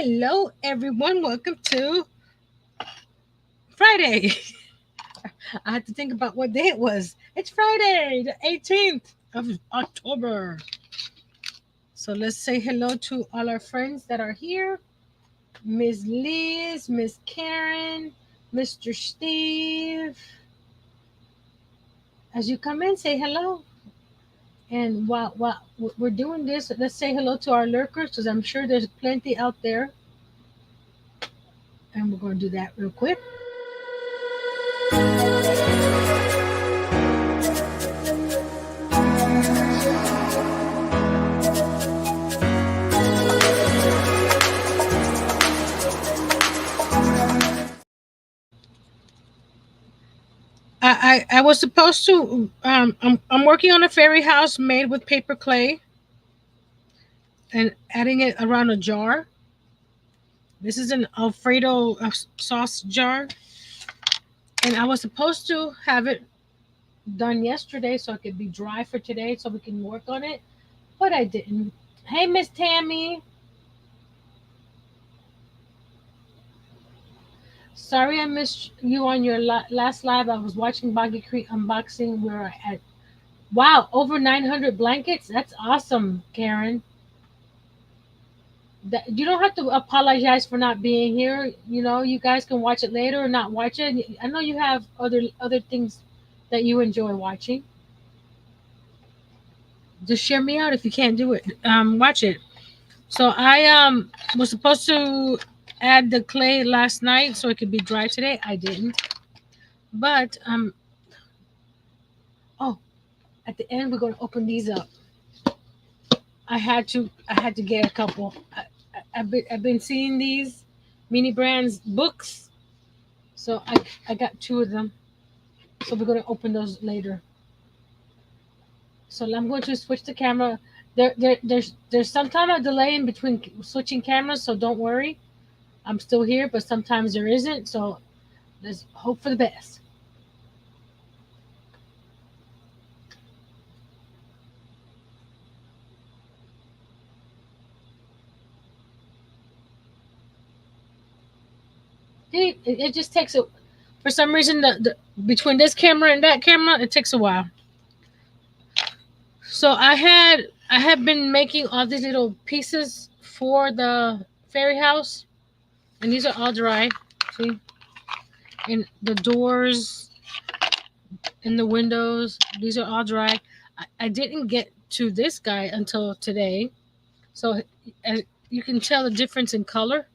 Hello, everyone. Welcome to Friday. I had to think about what day it was. It's Friday, the 18th of October. So let's say hello to all our friends that are here. Miss Liz, Miss Karen, Mr. Steve. As you come in, say hello. And while we're doing this, let's say hello to our lurkers because I'm sure there's plenty out there. And we're going to do that real quick. I was supposed to I'm working on a fairy house made with paper clay and adding it around a jar. This is an Alfredo sauce jar, and I was supposed to have it done yesterday so it could be dry for today so we can work on it, but I didn't. Hey, Miss Tammy. Sorry I missed you on your last live. I was watching Boggy Creek unboxing. We're at wow over 900 blankets. That's awesome, Karen. You don't have to apologize for not being here. You know, you guys can watch it later or not watch it. I know you have other things that you enjoy watching. Just share me out if you can't do it. Watch it. So I was supposed to add the clay last night so it could be dry today. I didn't. But oh, at the end we're gonna open these up. I had to get a couple. I've been seeing these mini brands books, so I got two of them. So we're gonna open those later. So I'm going to switch the camera. There's sometimes a delay in between switching cameras, so don't worry. I'm still here, but sometimes there isn't. So let's hope for the best. See, it just takes a for some reason the between this camera and that camera it takes a while. So I had been making all these little pieces for the fairy house, and these are all dry. See, and the doors and the windows, these are all dry. I didn't get to this guy until today, so as you can tell the difference in color.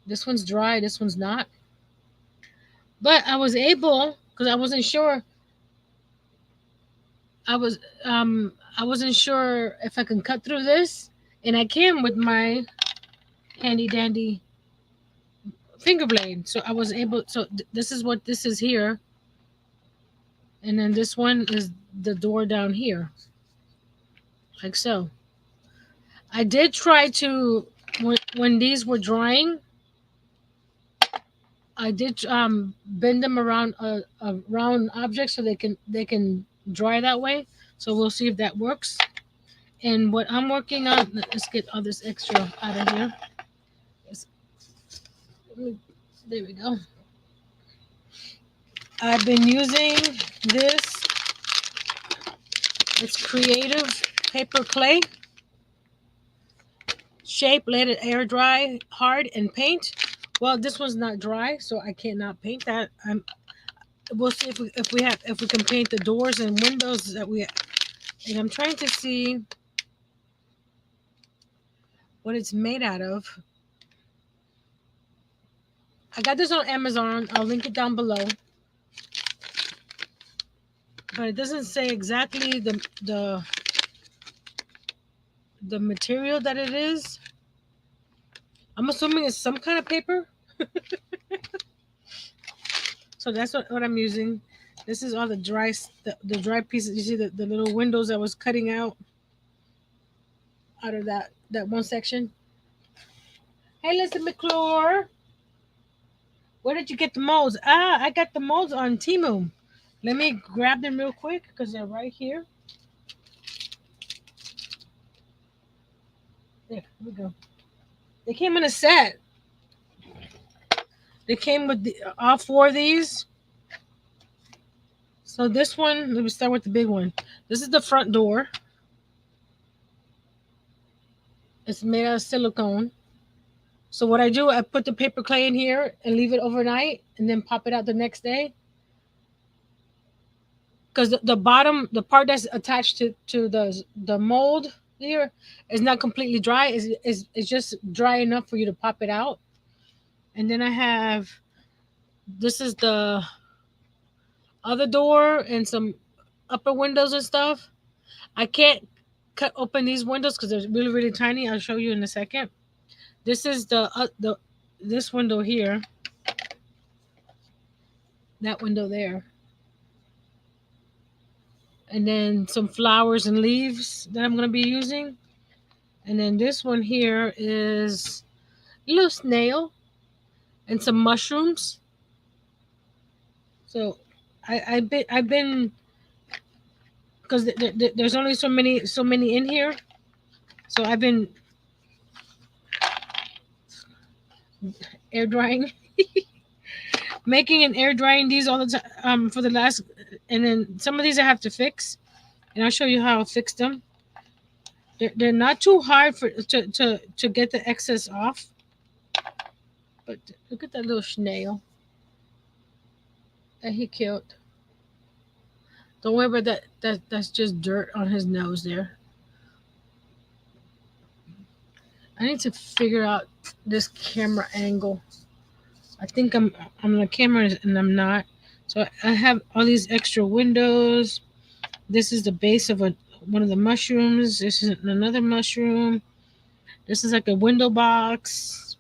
This one's dry, this one's not. But I was able because I was I wasn't sure if I can cut through this, and I can with my handy dandy finger blade. So I was able. So this is what this is here, and then this one is the door down here, like so. I did try to when these were drying. I did bend them around a round object so they can dry that way. So we'll see if that works. And what I'm working on, let's get all this extra out of here. Yes, there we go. I've been using this. It's creative paper clay. Shape, let it air dry hard and paint. Well, this one's not dry, so I cannot paint that. We'll see if we can paint the doors and windows that we. And I'm trying to see what it's made out of. I got this on Amazon. I'll link it down below. But it doesn't say exactly the material that it is. I'm assuming it's some kind of paper. So that's what I'm using. This is all the the dry pieces. You see the little windows I was cutting out of that one section. Hey, listen, McClure. Where did you get the molds? I got the molds on Temu. Let me grab them real quick because they're right here. There we go. They came in a set. They came with all four of these. So this one, let me start with the big one. This is the front door. It's made out of silicone. So what I do, I put the paper clay in here and leave it overnight, and then pop it out the next day. Because the bottom, the part that's attached to the mold here is not completely dry. It's just dry enough for you to pop it out. And then I have, this is the other door and some upper windows and stuff. I can't cut open these windows because they're really really tiny. I'll show you in a second. This is the this window here, that window there, and then some flowers and leaves that I'm going to be using. And then this one here is a little snail and some mushrooms. So I've been because there's only so many in here. So I've been air drying, making and air drying these all the time for the last. And then some of these I have to fix, and I'll show you how I fix them. They're not too hard to get the excess off. But look at that little snail that he killed. Don't worry about that. That's just dirt on his nose there. I need to figure out this camera angle. I think I'm on the camera and I'm not. So I have all these extra windows. This is the base of one of the mushrooms. This is another mushroom. This is like a window box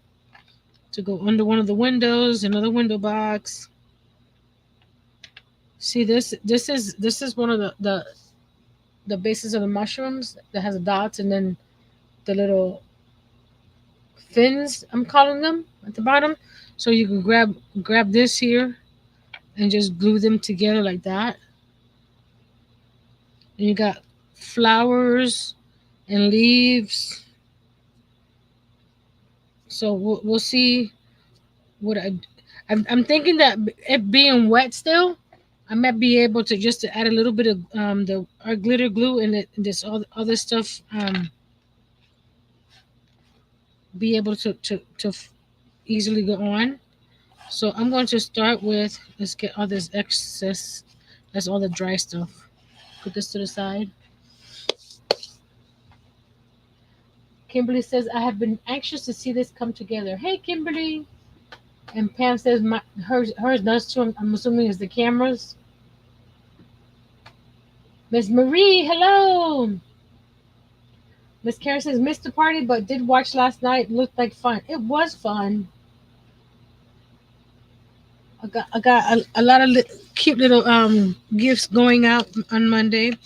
to go under one of the windows. Another window box. See this? This is one of the bases of the mushrooms that has the dots, and then the little fins, I'm calling them, at the bottom. So you can grab this here and just glue them together like that. And you got flowers and leaves. So we'll see what I'm thinking that it being wet still, I might be able to just to add a little bit of the our glitter glue and this all other stuff, be able to easily go on. So I'm going to start with, let's get all this excess. That's all the dry stuff. Put this to the side. Kimberly says, I have been anxious to see this come together. Hey, Kimberly. And Pam says, hers does too. I'm assuming it's the cameras. Miss Marie, hello. Miss Karen says, missed the party, but did watch last night. Looked like fun. It was fun. I got a lot of cute little gifts going out on Monday.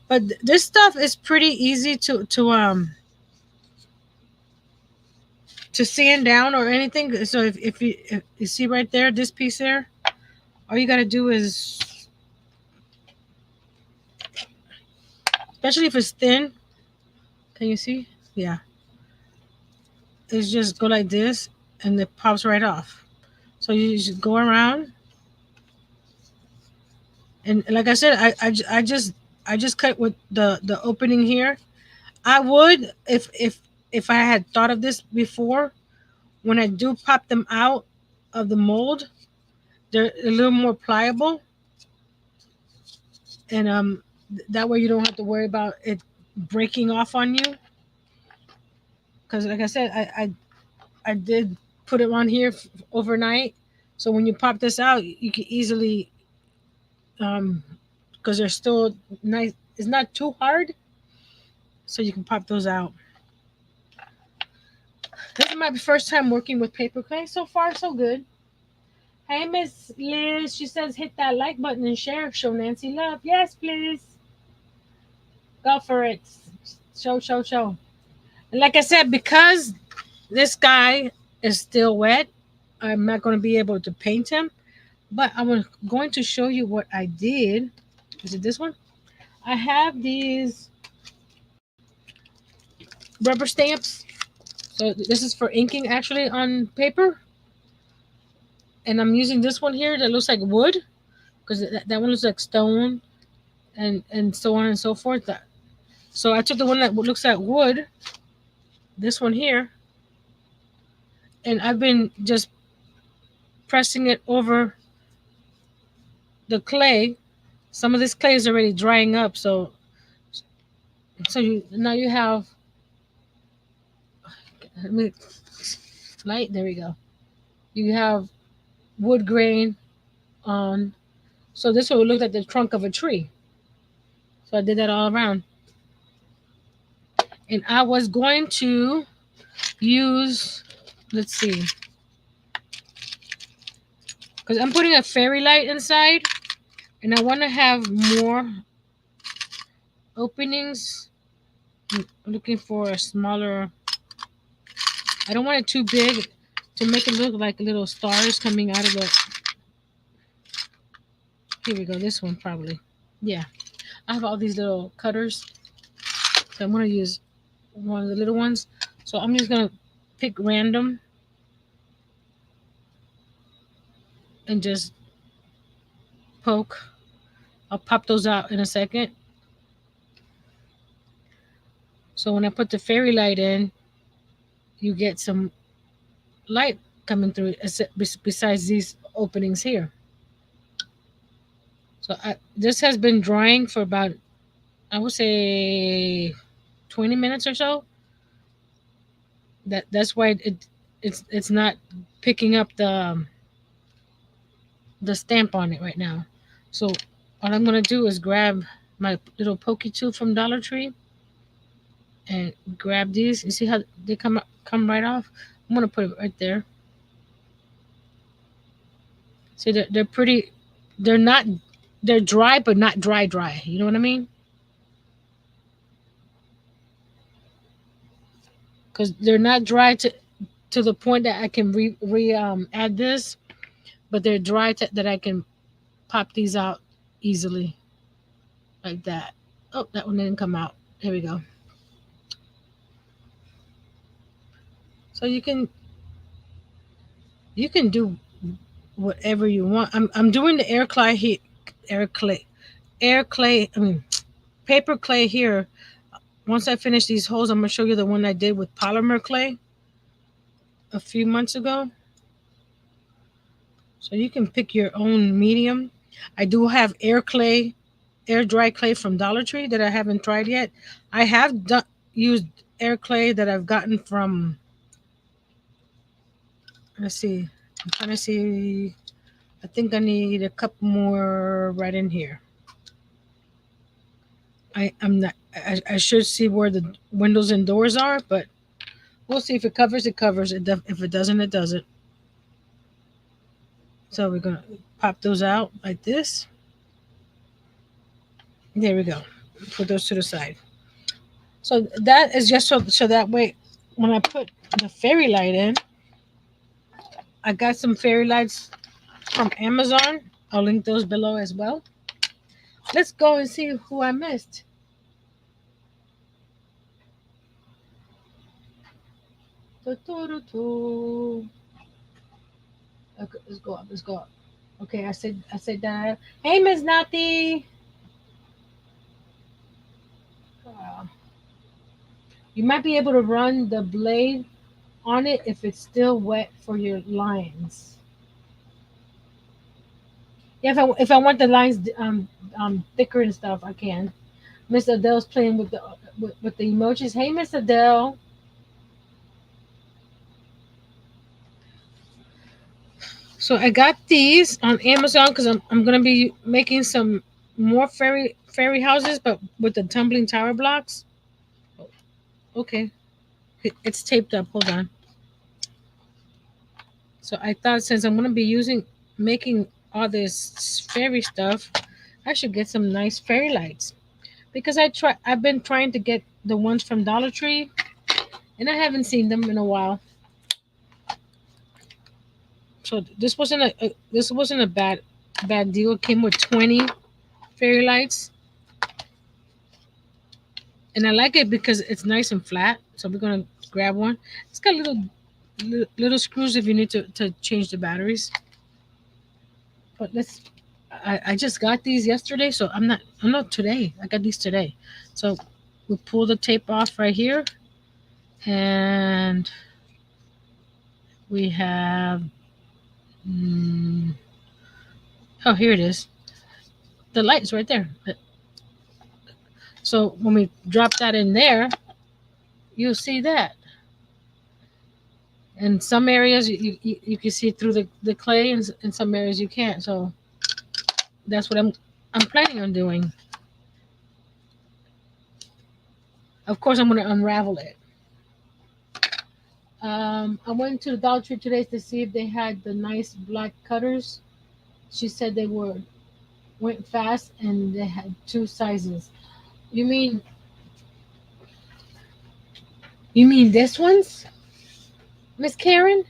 But this stuff is pretty easy to sand down or anything. So if you see right there, this piece there, all you got to do is, especially if it's thin, can you see? Yeah. It's just go like this and it pops right off. So you just go around. And like I said, I just cut with the opening here. I would, if I had thought of this before, when I do pop them out of the mold, they're a little more pliable, and that way you don't have to worry about it breaking off on you. Because like I said, I did put it on here overnight, so when you pop this out, you can easily, because they're still nice. It's not too hard, so you can pop those out. This is my first time working with paper clay. So far, so good. Hey, Miss Liz. She says hit that like button and share. Show Nancy love. Yes, please. Go for it. Show. And like I said, because this guy is still wet, I'm not going to be able to paint him. But I'm going to show you what I did. Is it this one? I have these rubber stamps. So this is for inking actually on paper, and I'm using this one here that looks like wood because that one looks like stone and so on and so forth. So I took the one that looks like wood, this one here, and I've been just pressing it over the clay. Some of this clay is already drying up, so now you have, let me light. There we go. You have wood grain on. So this one would look like the trunk of a tree. So I did that all around, and I was going to use. Let's see, because I'm putting a fairy light inside, and I want to have more openings. I'm looking for a smaller. I don't want it too big to make it look like little stars coming out of the. Here we go. This one probably. Yeah, I have all these little cutters, so I'm gonna use one of the little ones. So I'm just gonna pick random and just poke. I'll pop those out in a second. So when I put the fairy light in, you get some light coming through besides these openings here. So this has been drying for about, I would say, 20 minutes or so. That's why it's not picking up the stamp on it right now. So what I'm gonna do is grab my little pokey tool from Dollar Tree and grab these. You see how they come right off? I'm gonna put it right there. See, they're pretty. They're not. They're dry, but not dry. You know what I mean? Because they're not dry to the point that I can add this, but they're dry that I can pop these out easily like that. Oh, that one didn't come out. Here we go. So you can do whatever you want. I'm doing the air clay, air clay. I mean, paper clay here. Once I finish these holes, I'm gonna show you the one I did with polymer clay a few months ago. So you can pick your own medium. I do have air dry clay from Dollar Tree that I haven't tried yet. I have used air clay that I've gotten from. Let's see. I'm trying to see. I think I need a couple more right in here. I'm not. I should see where the windows and doors are, but we'll see if it covers. It covers. If it doesn't, it doesn't. So we're gonna pop those out like this. There we go. Put those to the side. So that is just so that way when I put the fairy light in, I got some fairy lights from Amazon. I'll link those below as well. Let's go and see who I missed. Okay, let's go up. Let's go up. Okay, I said that. Hey, Miss Nati. Uh, you might be able to run the blade on it if it's still wet for your lines. Yeah, if I want the lines thicker and stuff, I can. Miss Adele's playing with the emojis. Hey, Miss Adele. So I got these on Amazon because I'm gonna be making some more fairy houses, but with the tumbling tower blocks. Okay, it's taped up. Hold on. So I thought since I'm gonna be making all this fairy stuff, I should get some nice fairy lights because I've been trying to get the ones from Dollar Tree and I haven't seen them in a while. So this wasn't a bad deal. It came with 20 fairy lights. And I like it because it's nice and flat. So we're gonna grab one. It's got little screws if you need to change the batteries. But I just got these yesterday, so I'm not today. I got these today. So we'll pull the tape off right here, and we have oh, here it is. The light's right there. So when we drop that in there, you'll see that. In some areas you can see through the clay, and in some areas you can't. So that's what I'm planning on doing. Of course, I'm going to unravel it. I went to the Dollar Tree today to see if they had the nice black cutters. She said they went fast and they had two sizes. You mean you mean this ones, Miss Karen?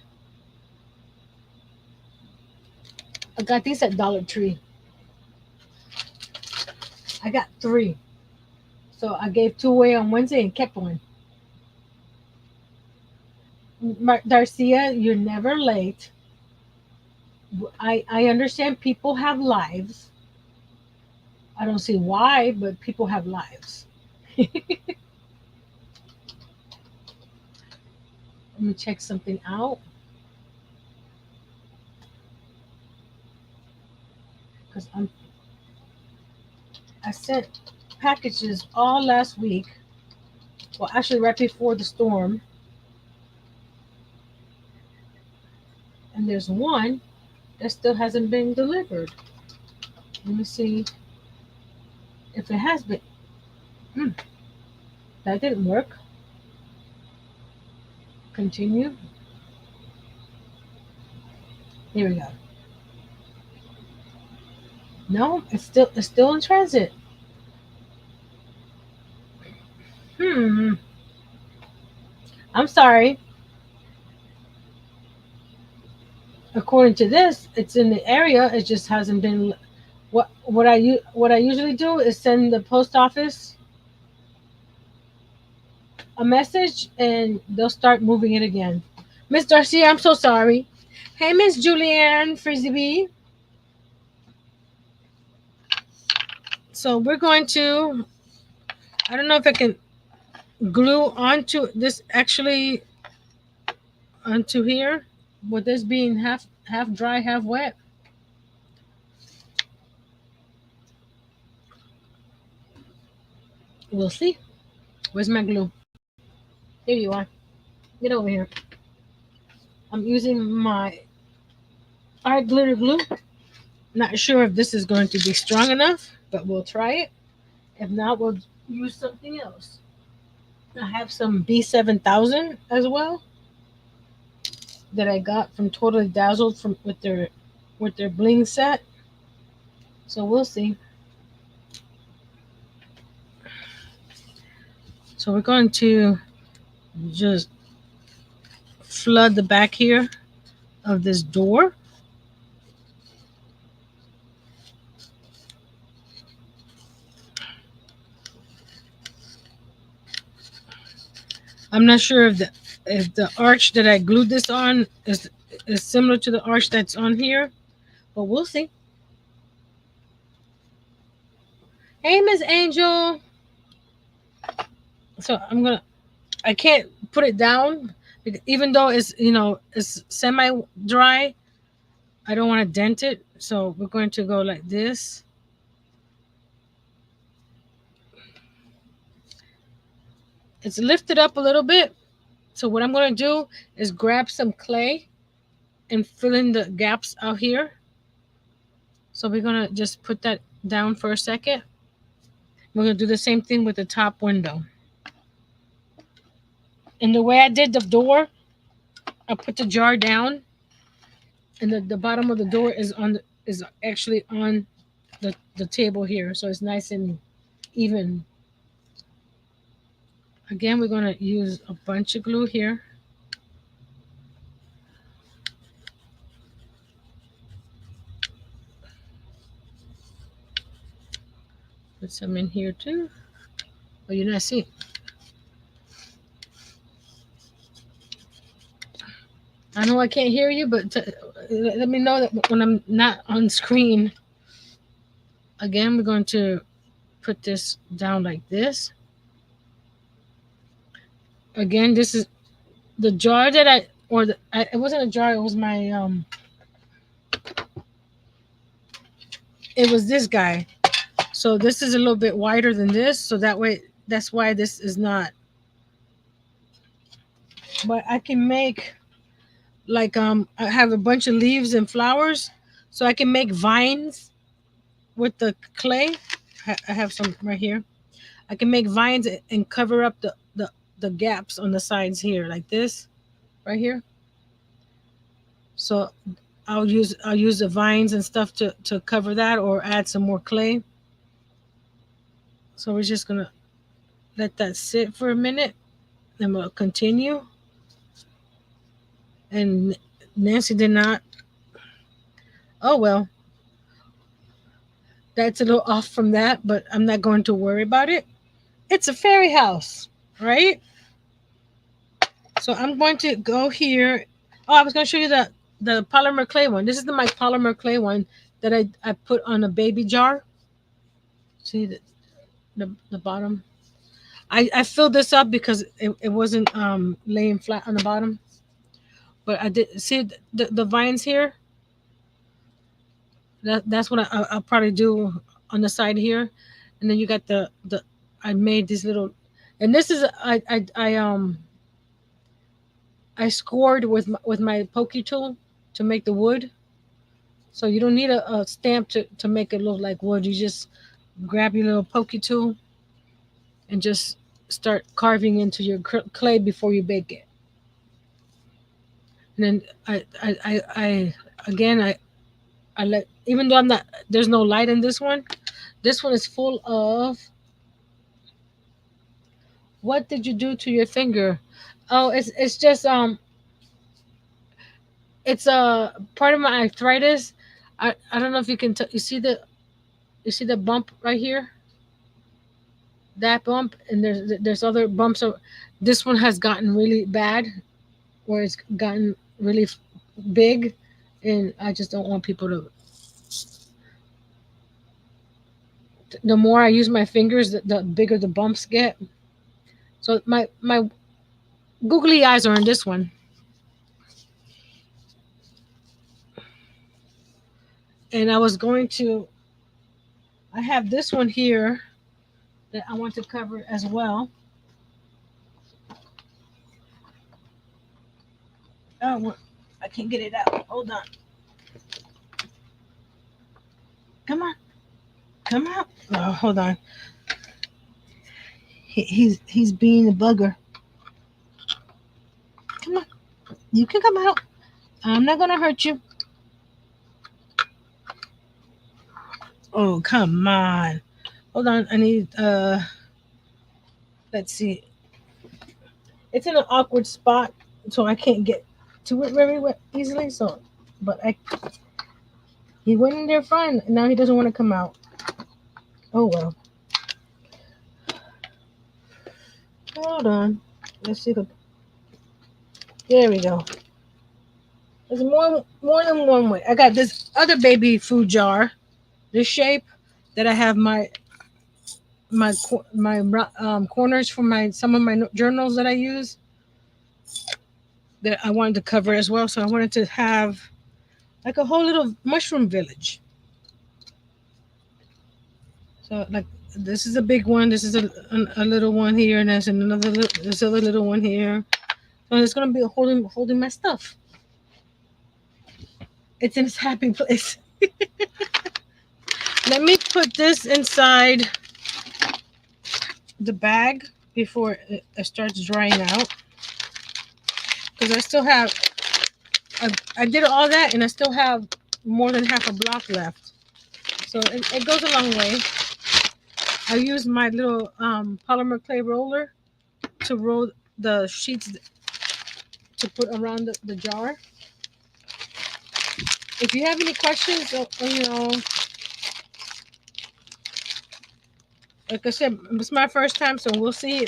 I got these at Dollar Tree. I got three. So I gave two away on Wednesday and kept one. Darcia, you're never late. I understand people have lives. I don't see why, but people have lives. Let me check something out because I sent packages all last week. Well, actually, right before the storm, and there's one that still hasn't been delivered. Let me see if it has been. Hmm, that didn't work. Continue. Here we go. No, it's still in transit. Hmm. I'm sorry. According to this, it's in the area. It just hasn't been. What I usually do is send the post office a message, and they'll start moving it again. Miss Darcy, I'm so sorry. Hey, Miss Julianne Frisbee. So we're going to. I don't know if I can glue onto this actually onto here, with this being half dry, half wet. We'll see. Where's my glue? Here you are. Get over here. I'm using my art glitter glue. Not sure if this is going to be strong enough, but we'll try it. If not, we'll use something else. I have some B7000 as well that I got from Totally Dazzled from with their bling set. So we'll see. So we're going to just flood the back here of this door. I'm not sure if the arch that I glued this on is similar to the arch that's on here, but we'll see. Hey, Miss Angel. So I can't put it down even though it's semi dry. I don't want to dent it, so we're going to go like this. It's lifted up a little bit. So what I'm going to do is grab some clay and fill in the gaps out here. So we're going to just put that down for a second. We're going to do the same thing with the top window. And the way I did the door, I put the jar down, and the bottom of the door is actually on the table here, so it's nice and even. Again, we're going to use a bunch of glue here. Put some in here too. But you're not seeing. I know I can't hear you, but let me know that when I'm not on screen. Again, we're going to put this down like this. Again, this is the jar that it wasn't a jar, it was my it was this guy. So this is a little bit wider than this, so that way that's why this is not. But I can make like I have a bunch of leaves and flowers, so I can make vines with the clay. I have some right here. I can make vines and cover up the gaps on the sides here like this right here. So I'll use the vines and stuff to cover that, or add some more clay. So we're just gonna let that sit for a minute, and we'll continue. And Nancy did not. Oh well, that's a little off from that, but I'm not going to worry about it. It's a fairy house, right? So I'm going to go here. Oh, I was going to show you the polymer clay one. This is my polymer clay one that I put on a baby jar. See the bottom. I filled this up because it wasn't laying flat on the bottom. But I did see the vines here. That's what I'll probably do on the side here, and then you got the I made these little, and this is I scored with my pokey tool to make the wood. So you don't need a stamp to make it look like wood. You just grab your little pokey tool and just start carving into your clay before you bake it. And then I again I let, even though I'm not, there's no light in this one. This one is full of. What did you do to your finger? Oh, it's just it's a part of my arthritis. I don't know if you can you see the bump right here, that bump, and there's other bumps. So this one has gotten really bad, where it's gotten really big, and I just don't want people to. The more I use my fingers, the bigger the bumps get. So my googly eyes are in this one, and I was going to. I have this one here that I want to cover as well. Oh, I can't get it out. Hold on. Come on. Come out. Oh, hold on. He's being a bugger. Come on. You can come out. I'm not gonna hurt you. Oh, come on. Hold on. I need let's see. It's in an awkward spot, so I can't get to it very easily. So, but he went in there fine, and now he doesn't want to come out. Oh well. Hold on. Let's see. There we go. There's more than one way. I got this other baby food jar, this shape, that I have my corners for some of my journals that I use, that I wanted to cover as well. So I wanted to have like a whole little mushroom village. So like this is a big one. This is a little one here, and there's another this other little one here. So it's gonna be holding my stuff. It's in its happy place. Let me put this inside the bag before it starts drying out, because I still have. I did all that, and I still have more than half a block left. So it goes a long way. I use my little polymer clay roller to roll the sheets to put around the jar. If you have any questions, Like I said, it's my first time, so we'll see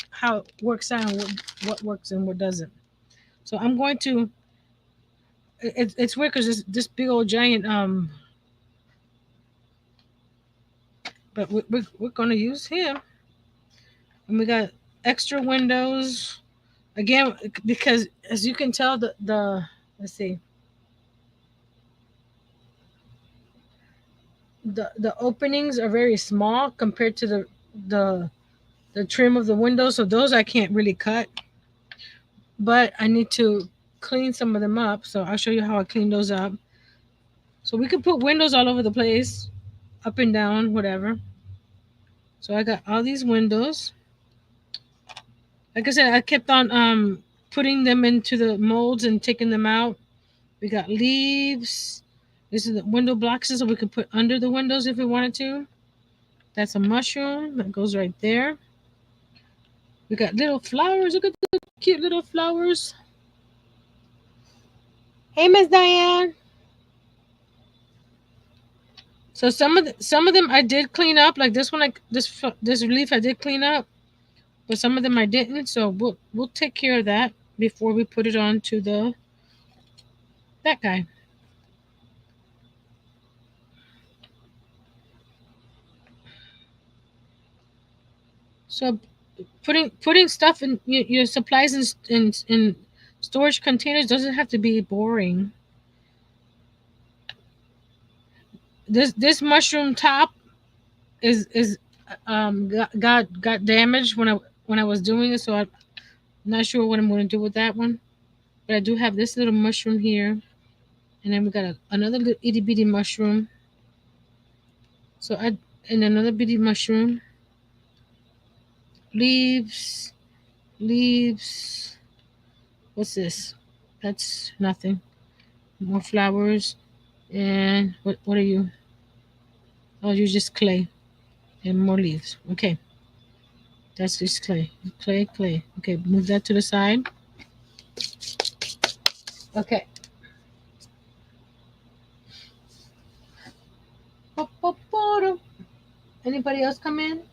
how it works out and what works and what doesn't. So I'm going to. It's weird because this big old giant but we're going to use him, and we got extra windows again because as you can tell the let's see the openings are very small compared to the the trim of the windows, so those I can't really cut, but I need to clean some of them up, so I'll show you how I clean those up. So we could put windows all over the place, up and down, whatever. So I got all these windows. Like I said, I kept on putting them into the molds and taking them out. We got leaves. This is the window blocks so we could put under the windows if we wanted to. That's a mushroom that goes right there. We got little flowers. Look at the cute little flowers. Hey, Miss Diane. So some of them I did clean up. Like this one, like this leaf I did clean up, but some of them I didn't. So we'll take care of that before we put it on to that guy. So putting stuff in your supplies in storage containers doesn't have to be boring. This mushroom top is got damaged when I was doing it, so I'm not sure what I'm going to do with that one. But I do have this little mushroom here, and then we got another little itty bitty mushroom. So I and another bitty mushroom, leaves, leaves. What's this? That's nothing. More flowers. And what are you? Oh, you're just clay and more leaves. Okay, that's just clay, clay, clay. Okay, move that to the side. Okay. Anybody else come in?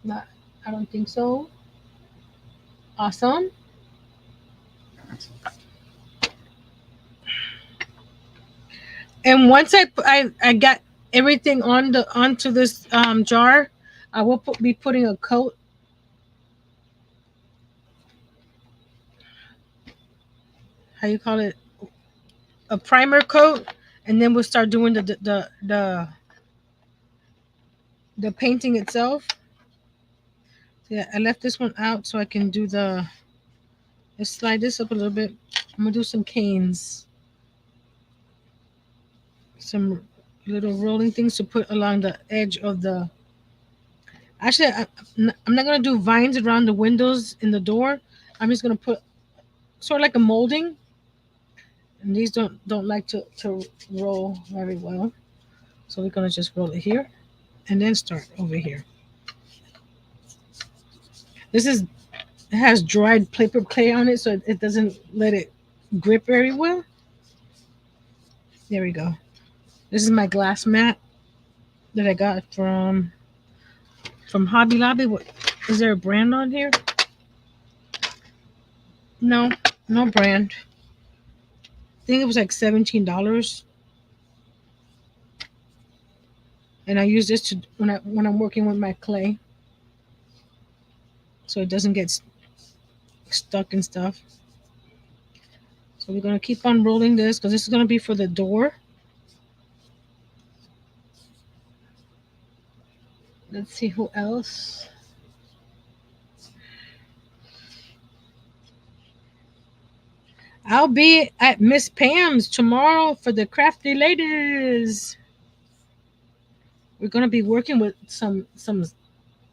No, I don't think so. Awesome. And once I got everything onto this jar, I will be putting a coat. How you call it? A primer coat, and then we'll start doing the painting itself. So yeah, I left this one out so I can do the. Let's slide this up a little bit. I'm gonna do some canes, some little rolling things to put along the edge of the. Actually, I'm not gonna do vines around the windows in the door. I'm just gonna put sort of like a molding, and these don't like to roll very well. So we're gonna just roll it here, and then start over here. This is it has dried paper clay on it, so it doesn't let it grip very well. There we go. This is my glass mat that I got from Hobby Lobby. What is there a brand on here? No, no brand. I think it was like $17. And I use this to when I'm working with my clay, so it doesn't get stuck and stuff. So we're gonna keep on rolling this because this is gonna be for the door. Let's see who else. I'll be at Miss Pam's tomorrow for the Crafty Ladies. We're gonna be working with some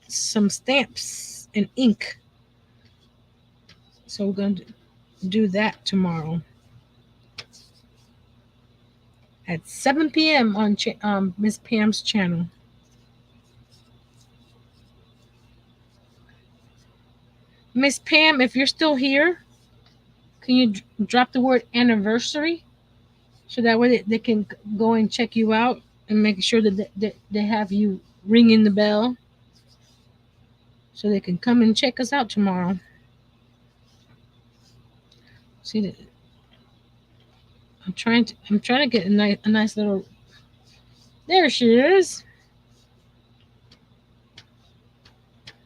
stamps and ink. So we're gonna do that tomorrow at 7 p.m. on Miss Pam's channel. Miss Pam, if you're still here, can you drop the word anniversary so that way they can go and check you out and make sure that they have you ringing the bell so they can come and check us out tomorrow. See, I'm trying to get a nice little. There she is,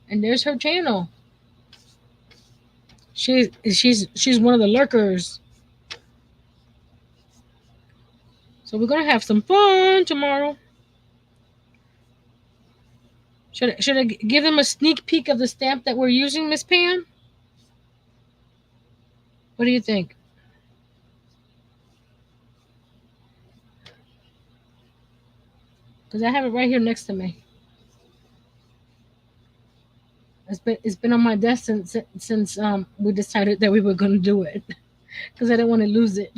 and there's her channel. She's one of the lurkers. So we're gonna have some fun tomorrow. Should I give them a sneak peek of the stamp that we're using, Miss Pam? What do you think? Because I have it right here next to me. It's been on my desk since we decided that we were gonna do it because I didn't want to lose it.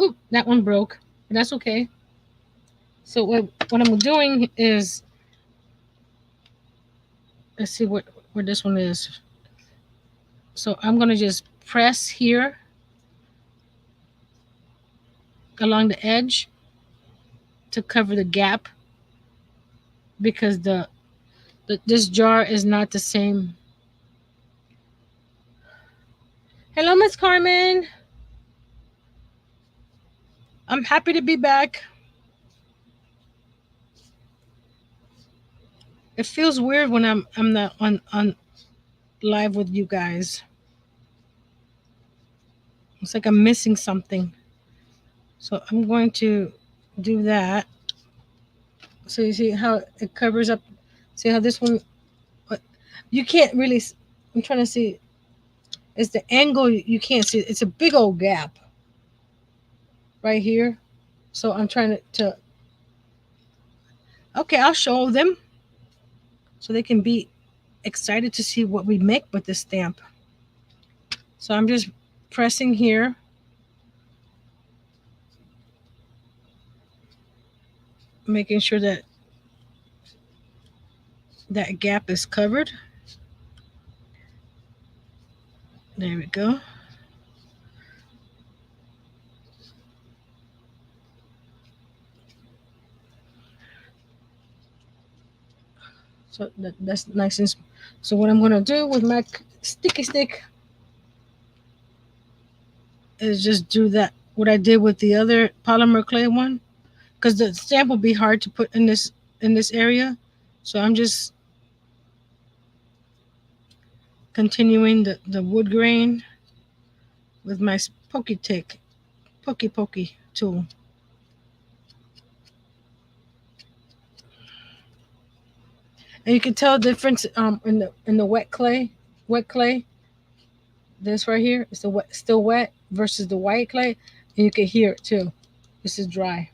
Oop, that one broke, but that's okay. So what I'm doing is, let's see where this one is. So I'm gonna just press here along the edge to cover the gap because this jar is not the same. Hello, Miss Carmen. I'm happy to be back. It feels weird when I'm not on live with you guys. It's like I'm missing something. So I'm going to do that. So you see how it covers up. See how this one, you can't really. I'm trying to see. It's the angle you can't see. It's a big old gap right here. So I'm trying to. Okay, I'll show them so they can be excited to see what we make with this stamp. So I'm just pressing here. Making sure that that gap is covered. There we go. So that's nice and so what I'm going to do with my sticky stick is just do that what I did with the other polymer clay one because the stamp will be hard to put in this area. So I'm just continuing the wood grain with my pokey tool. And you can tell the difference in the wet clay. This right here is the wet, still wet versus the white clay, and you can hear it too. This is dry.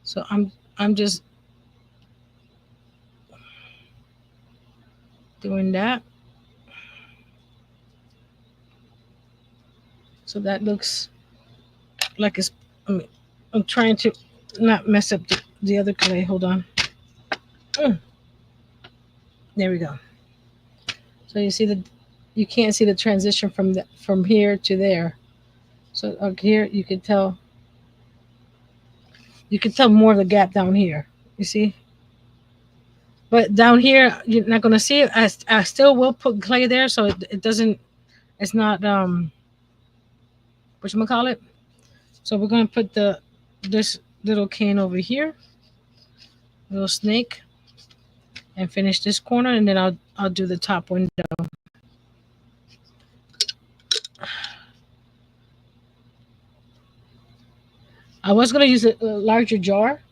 So I'm just doing that. So that looks like it's. I'm trying to not mess up the other clay. Hold on. There we go. So you can't see the transition from here to there. So up here you can tell more of the gap down here. You see, but down here you're not gonna see it. I still will put clay there, so it doesn't. It's not whatchamacallit. So we're gonna put this little cane over here, little snake, and finish this corner, and then I'll do the top window. I was gonna use a larger jar,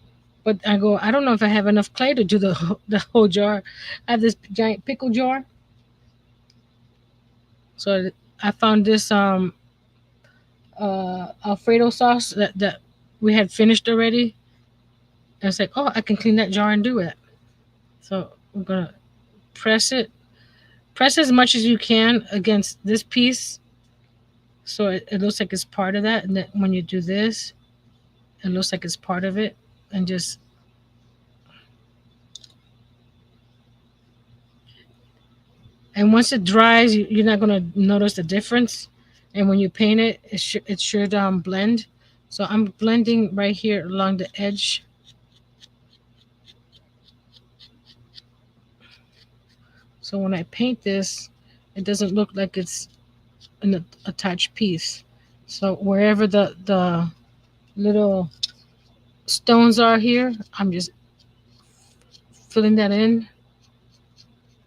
but I don't know if I have enough clay to do the whole jar. I have this giant pickle jar, so I found this Alfredo sauce that we had finished already. And it's like, oh, I can clean that jar and do it. So we're gonna press it. Press as much as you can against this piece, so it looks like it's part of that. And then when you do this, it looks like it's part of it, and just. And once it dries, you're not gonna notice the difference. And when you paint it, it should blend. So I'm blending right here along the edge So when I paint this, it doesn't look like it's an attached piece. So wherever the little stones are here, I'm just filling that in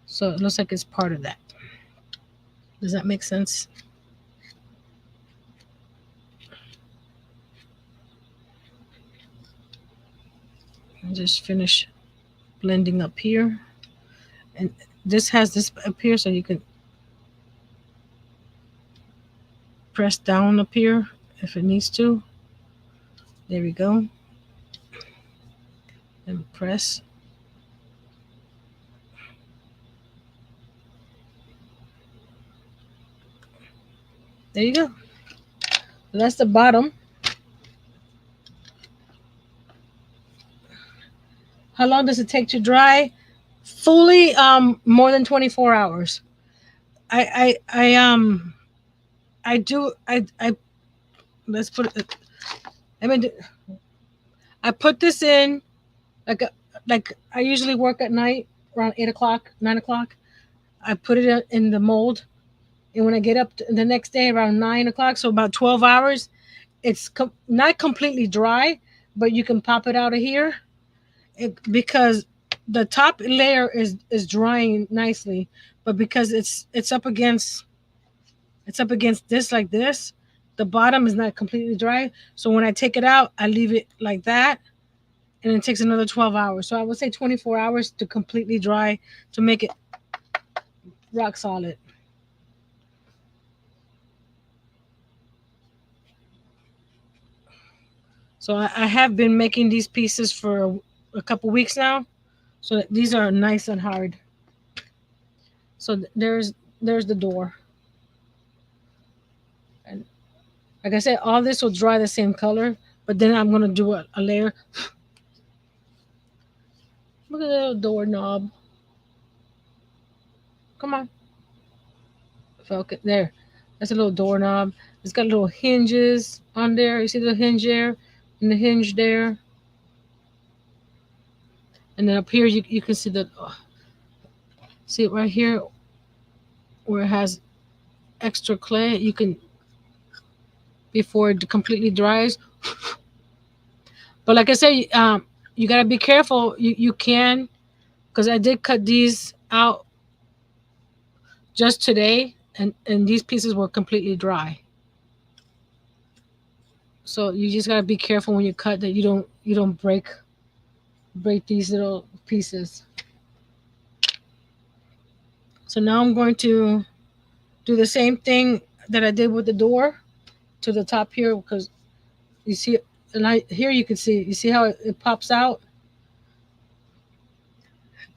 so it looks like it's part of that. Does that make sense? I'll just finish blending up here. And this has this up here so you can press down up here if it needs to. There we go. And press. There you go. So that's the bottom. How long does it take to dry? Fully, more than 24 hours. I do I let's put it. I mean, I put this in like like I usually work at night around 8 o'clock, 9 o'clock. I put it in the mold, and when I get up the next day around 9 o'clock, so about 12 hours, it's not completely dry, but you can pop it out of here because the top layer is drying nicely, but because it's up against this like this, the bottom is not completely dry. So when I take it out, I leave it like that, and it takes another 12 hours. So I would say 24 hours to completely dry to make it rock solid. So I have been making these pieces for a couple weeks now. So these are nice and hard. So there's the door. And like I said, all this will dry the same color, but then I'm gonna do a layer. Look at the little doorknob. Come on. Focus there. That's a little doorknob. It's got little hinges on there. You see the hinge there and the hinge there. And then up here you can see the see it right here where it has extra clay. You can before it completely dries. But like I said, you gotta be careful. You can because I did cut these out just today, and these pieces were completely dry. So you just gotta be careful when you cut that you don't break these little pieces. So now I'm going to do the same thing that I did with the door to the top here because you see, and here you can see, you see how it pops out.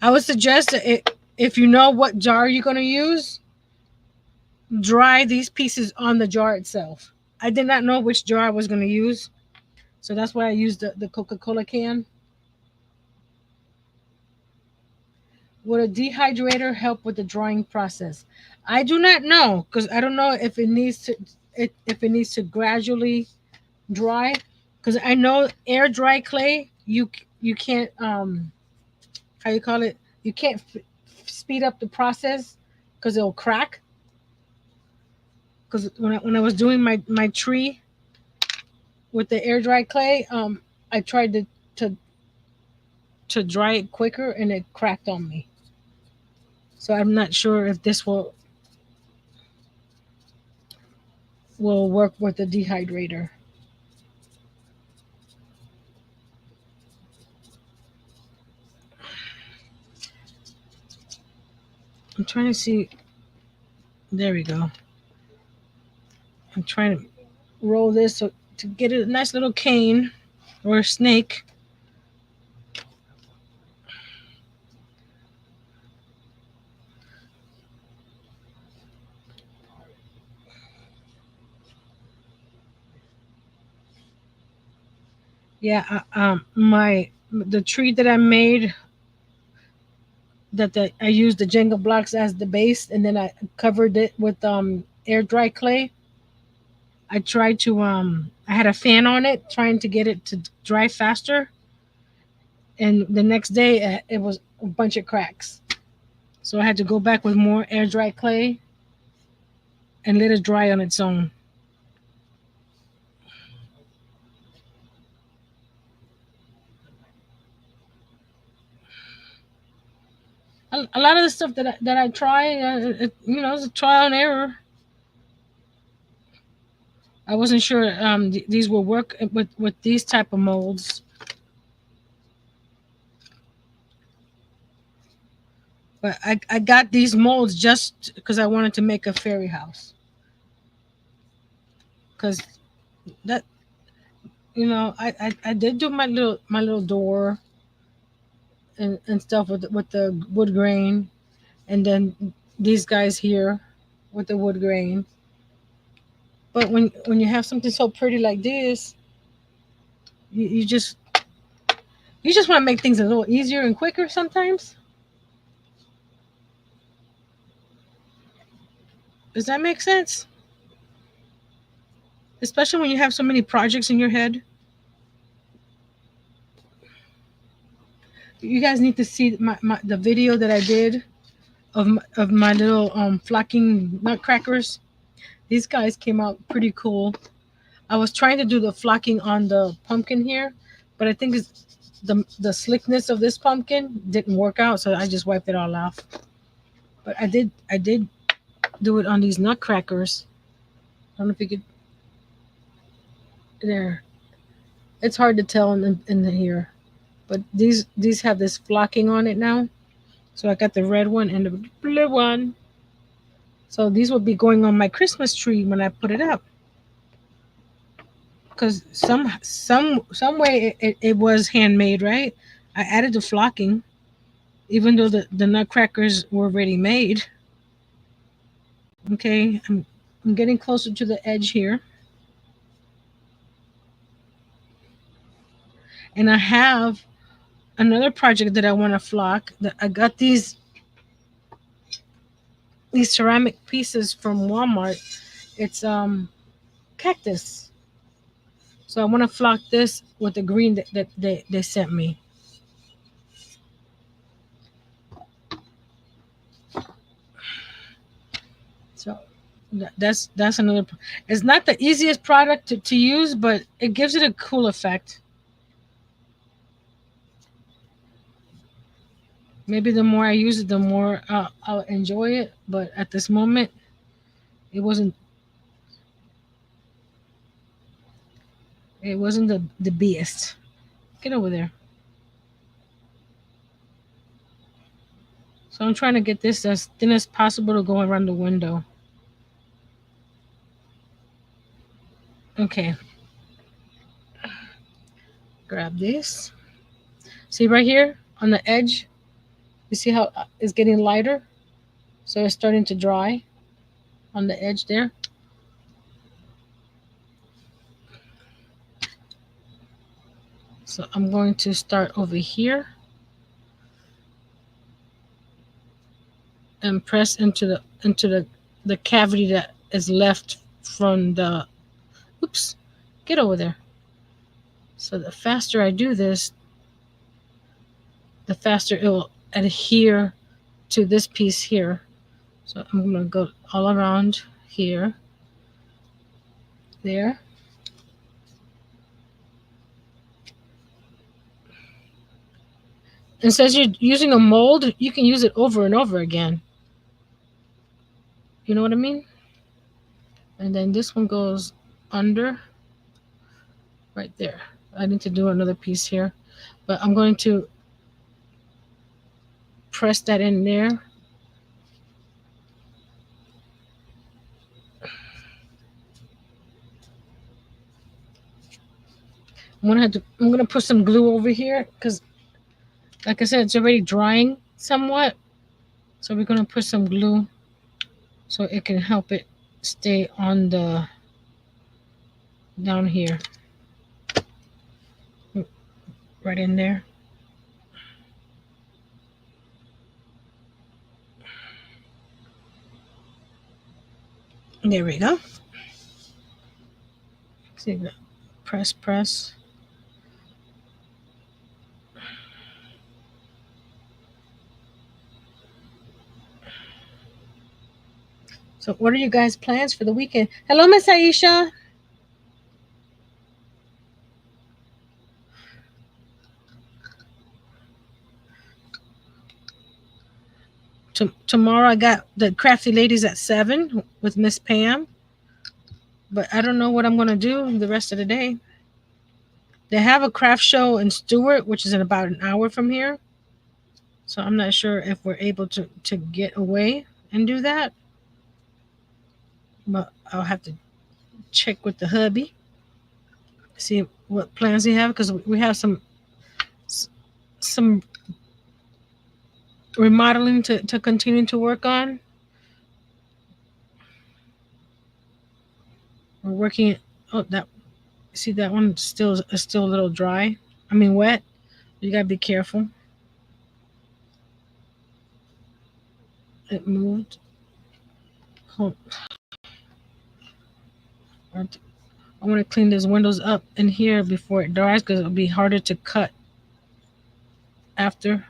I would suggest that if you know what jar you're going to use, dry these pieces on the jar itself. I did not know which jar I was going to use, so that's why I used the Coca-Cola can. Would a dehydrator help with the drying process? I do not know because I don't know if it needs to if it needs to gradually dry because I know air dry clay you can't how you call it, you can't speed up the process because it'll crack. Because when I was doing my tree with the air dry clay, I tried to to dry it quicker and it cracked on me. So I'm not sure if this will work with the dehydrator. I'm trying to see. There we go. I'm trying to roll this so to get a nice little cane or a snake. Yeah, my the tree that I made I used the Jenga blocks as the base, and then I covered it with air dry clay. I tried to I had a fan on it, trying to get it to dry faster, and the next day it was a bunch of cracks. So I had to go back with more air dry clay and let it dry on its own. A lot of the stuff that I try, it's a trial and error. I wasn't sure these will work with these type of molds, but I got these molds just because I wanted to make a fairy house. Because that I did do my little door and stuff with the wood grain, and then these guys here with the wood grain. But when you have something so pretty like this, you just want to make things a little easier and quicker sometimes. Does that make sense? Especially when you have so many projects in your head. You guys need to see the video that I did of my little flocking nutcrackers. These guys came out pretty cool. I was trying to do the flocking on the pumpkin here, but I think it's the slickness of this pumpkin didn't work out, so I just wiped it all off. But I did do it on these nutcrackers. I don't know if you could there. It's hard to tell in here, but these have this flocking on it now. So I got the red one and the blue one. So these will be going on my Christmas tree when I put it up. Because some way it was handmade, right? I added the flocking, even though the nutcrackers were already made. Okay, I'm getting closer to the edge here, and I have another project that I want to flock. That I got these ceramic pieces from Walmart. It's cactus. So I want to flock this with the green that they sent me. So that's another. It's not the easiest product to use, but it gives it a cool effect. Maybe the more I use it, the more I'll enjoy it. But at this moment, it wasn't. It wasn't the best. Get over there. So I'm trying to get this as thin as possible to go around the window. Okay, grab this. See right here on the edge. You see how it's getting lighter? So it's starting to dry on the edge there. So I'm going to start over here and press into the cavity that is left from the oops, get over there. So the faster I do this, the faster it will adhere to this piece here. So I'm going to go all around here, there. And since you're using a mold, you can use it over and over again. You know what I mean? And then this one goes under right there. I need to do another piece here, but I'm going to press that in there. I'm gonna put some glue over here because, like I said, it's already drying somewhat. So we're gonna put some glue so it can help it stay on the down here, right in there. There we go. See that? Press. So, what are you guys' plans for the weekend? Hello, Miss Aisha. Tomorrow I got the crafty ladies at 7 with Miss Pam, but I don't know what I'm gonna do the rest of the day. They have a craft show in Stewart, which is in about an hour from here. So I'm not sure if we're able to get away and do that, but I'll have to check with the hubby, see what plans he have because we have some remodeling to continue to work on. We're working. Oh, that see that one still is still a little dry. I mean wet. You gotta be careful. It moved. Hold, I want to clean these windows up in here before it dries because it'll be harder to cut after.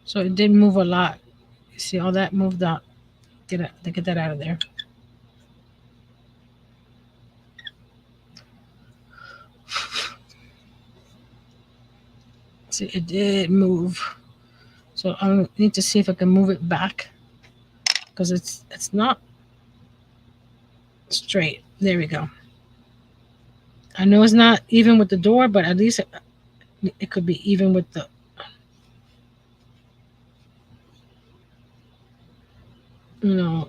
So it did move a lot. You see all that moved out. Get that out of there. See, it did move. So I need to see if I can move it back because it's not straight. There we go. I know it's not even with the door, but at least it could be even with the. You know.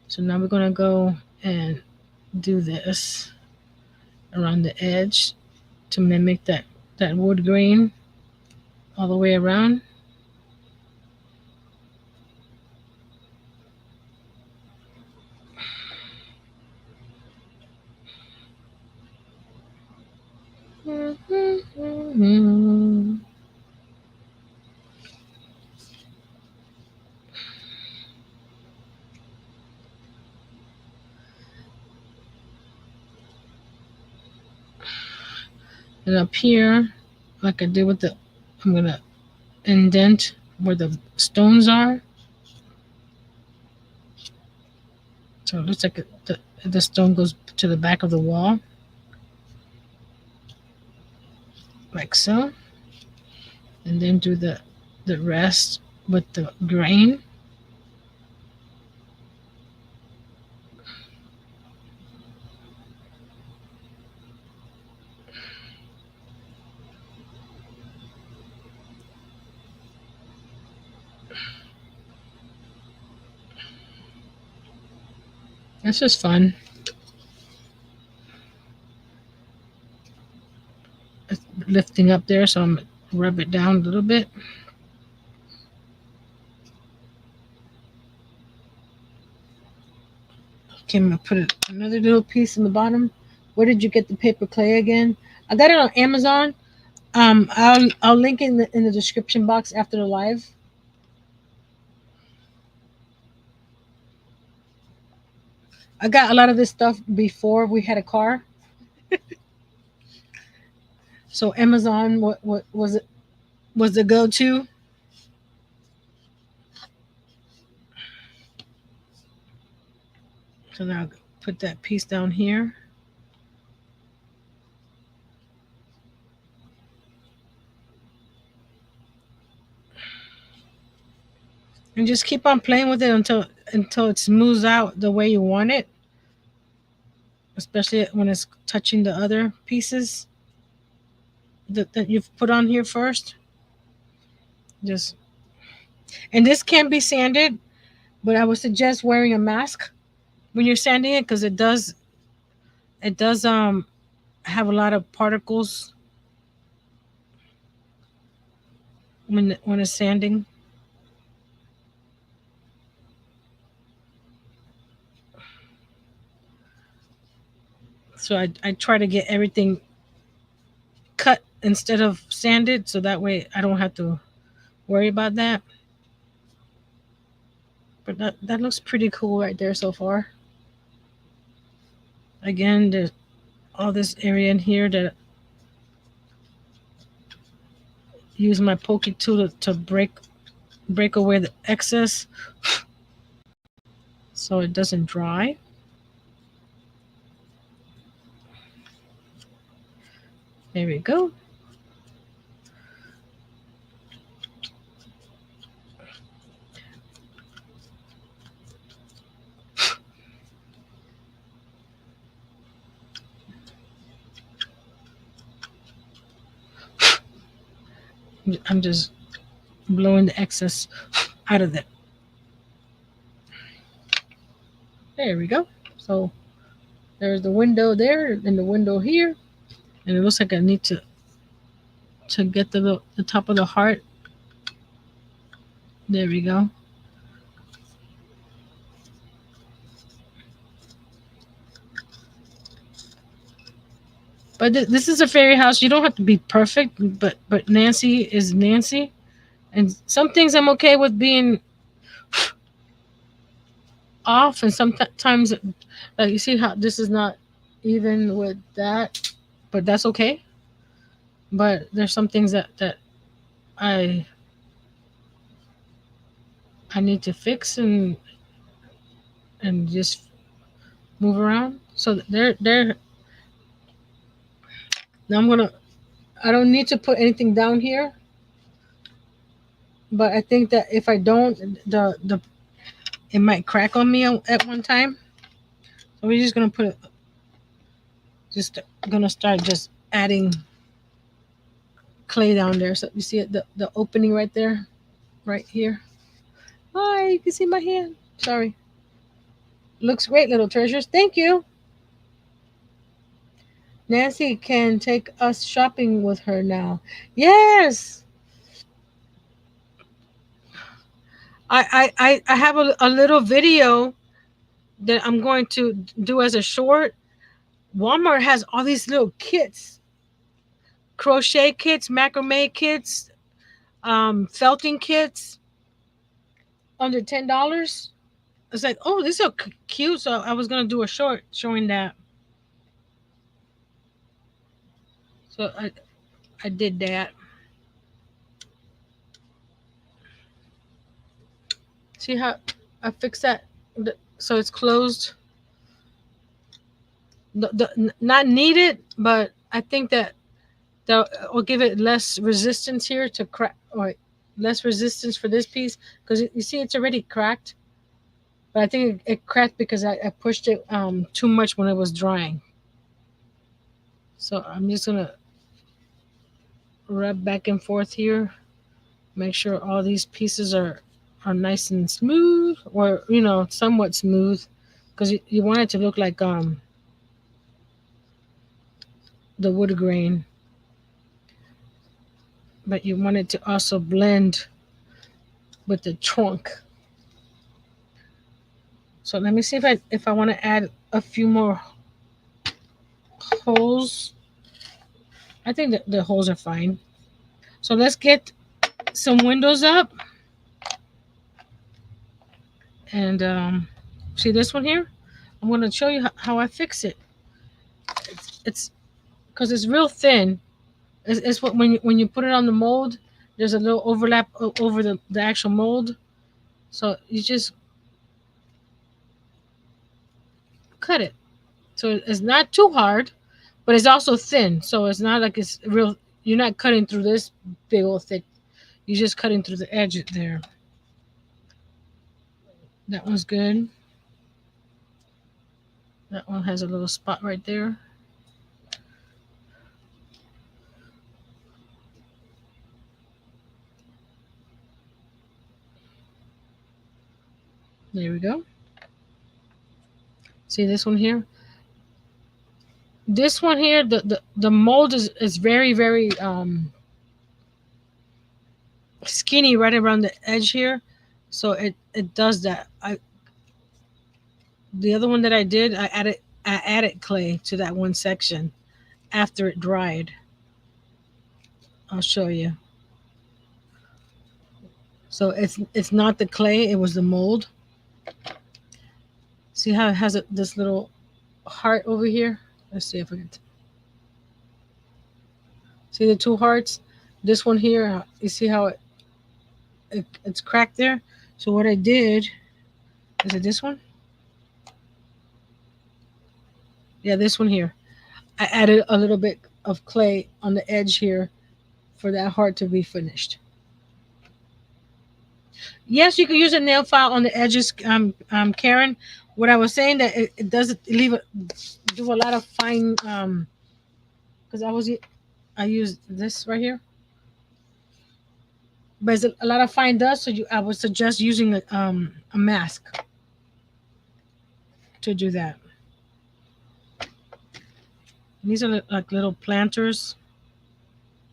So now we're gonna go and do this around the edge to mimic that wood grain all the way around. And up here, like I did with the, I'm gonna indent where the stones are. So it looks like the stone goes to the back of the wall, like so. And then do the rest with the grain. That's just fun. It's lifting up there, so I'm gonna rub it down a little bit. Okay, I'm gonna put another little piece in the bottom. Where did you get the paper clay again? I got it on Amazon. I'll link in the description box after the live. I got a lot of this stuff before we had a car. So Amazon, what was it? Was the go-to? So now put that piece down here. And just keep on playing with it until it smooths out the way you want it, especially when it's touching the other pieces that you've put on here first. Just and this can be sanded, but I would suggest wearing a mask when you're sanding it because it does have a lot of particles when it's sanding. So I try to get everything cut instead of sanded, so that way I don't have to worry about that. But that looks pretty cool right there so far. Again, there's all this area in here that use my pokey tool to break break away the excess so it doesn't dry. There we go. I'm just blowing the excess out of it. There we go. So there's the window there and the window here. And it looks like I need to get the top of the heart. There we go. But this is a fairy house. You don't have to be perfect, but Nancy is Nancy, and some things I'm okay with being off, and sometimes like you see how this is not even with that, but that's okay. But there's some things that I I need to fix and just move around. So there. Now I don't need to put anything down here, but I think that if I don't, the it might crack on me at one time. So we're just gonna just gonna start just adding clay down there. So you see it, the opening right there, right here. Hi, you can see my hand. Sorry. Looks great, little treasures. Thank you. Nancy can take us shopping with her now. Yes. I have a little video that I'm going to do as a short. Walmart has all these little kits, crochet kits, macrame kits, felting kits under $10. It's like, oh, these are cute. So I was gonna do a short showing that. So I did that. See how I fixed that? So it's closed. Not needed, but I think that will give it less resistance here to crack, or less resistance for this piece because you see it's already cracked. But I think it cracked because I pushed it too much when it was drying. So I'm just gonna rub back and forth here, make sure all these pieces are nice and smooth, or somewhat smooth, because you want it to look like the wood grain, but you want it to also blend with the trunk. So let me see if I want to add a few more holes. I think that the holes are fine. So let's get some windows up. And see this one here? I'm going to show you how I fix it. It's because it's real thin. It's what when you put it on the mold, there's a little overlap over the actual mold. So you just cut it. So it's not too hard, but it's also thin. So it's not like it's real. You're not cutting through this big old thick. You're just cutting through the edge there. That one's good. That one has a little spot right there. There we go. See this one here? This one here, the mold is very, very skinny right around the edge here. So it does that. The other one that I did, I added clay to that one section after it dried. I'll show you. So it's not the clay, it was the mold. See how it has this little heart over here? Let's see if I can see the two hearts. This one here, you see how it's cracked there. So what I did is it this one? Yeah, this one here. I added a little bit of clay on the edge here for that heart to be finished. Yes, you can use a nail file on the edges, Karen. What I was saying that it doesn't leave a, do a lot of fine because I used this right here, but it's a lot of fine dust. So I would suggest using a mask to do that. And these are like little planters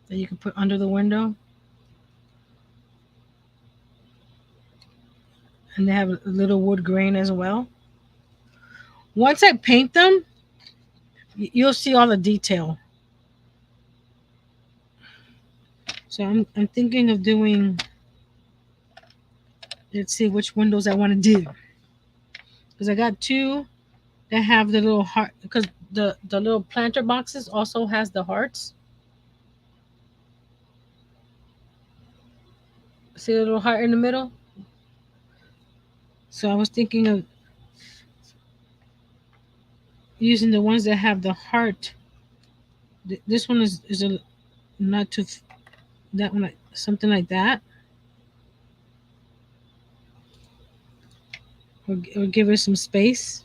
that you can put under the window, and they have a little wood grain as well. Once I paint them, you'll see all the detail. So I'm thinking of doing. Let's see which windows I want to do because I got two that have the little heart because the little planter boxes also has the hearts. See the little heart in the middle. So I was thinking of using the ones that have the heart. This one is a not too that one something like that. Or give it some space.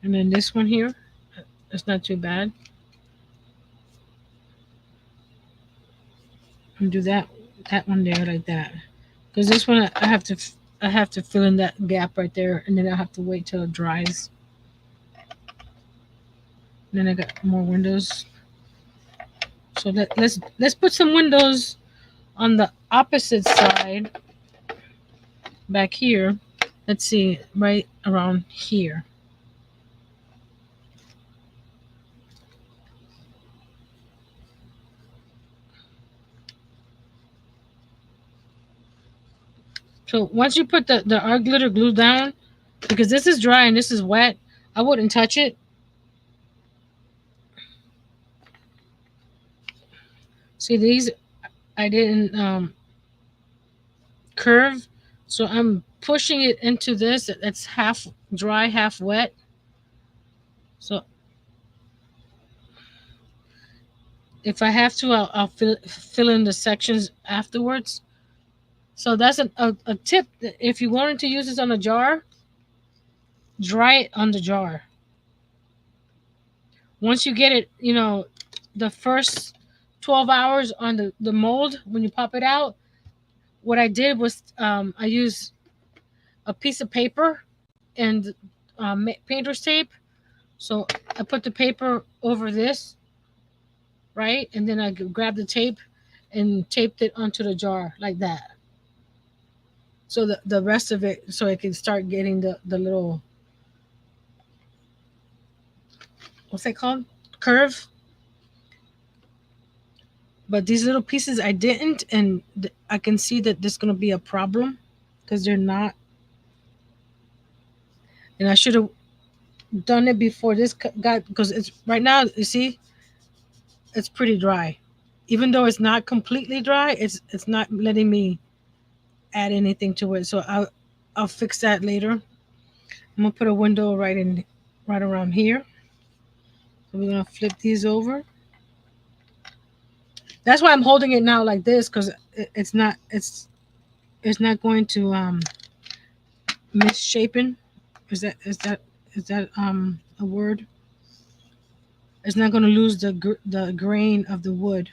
And then this one here, it's not too bad. And do that one there like that. Because this one I have to fill in that gap right there, and then I have to wait till it dries. And then I got more windows. So let's put some windows on the opposite side back here. Let's see, right around here. So once you put the art glitter glue down, because this is dry and this is wet, I wouldn't touch it. See these, I didn't curve, so I'm pushing it into this. It's half dry, half wet. So if I have to, I'll fill in the sections afterwards. So that's a tip. If you wanted to use this on a jar, dry it on the jar. Once you get it, the first 12 hours on the mold, when you pop it out, what I did was I used a piece of paper and painter's tape. So I put the paper over this, right? And then I grabbed the tape and taped it onto the jar like that. So the rest of it, so it can start getting the little, what's that called? Curve. But these little pieces I didn't, and I can see that this is going to be a problem because they're not. And I should have done it before this got, because it's right now, you see, it's pretty dry. Even though it's not completely dry, it's not letting me add anything to it. So I'll fix that later. I'm gonna put a window right around here. So we're gonna flip these over. That's why I'm holding it now like this, because it's not going to misshapen. Is that a word? It's not going to lose the grain of the wood.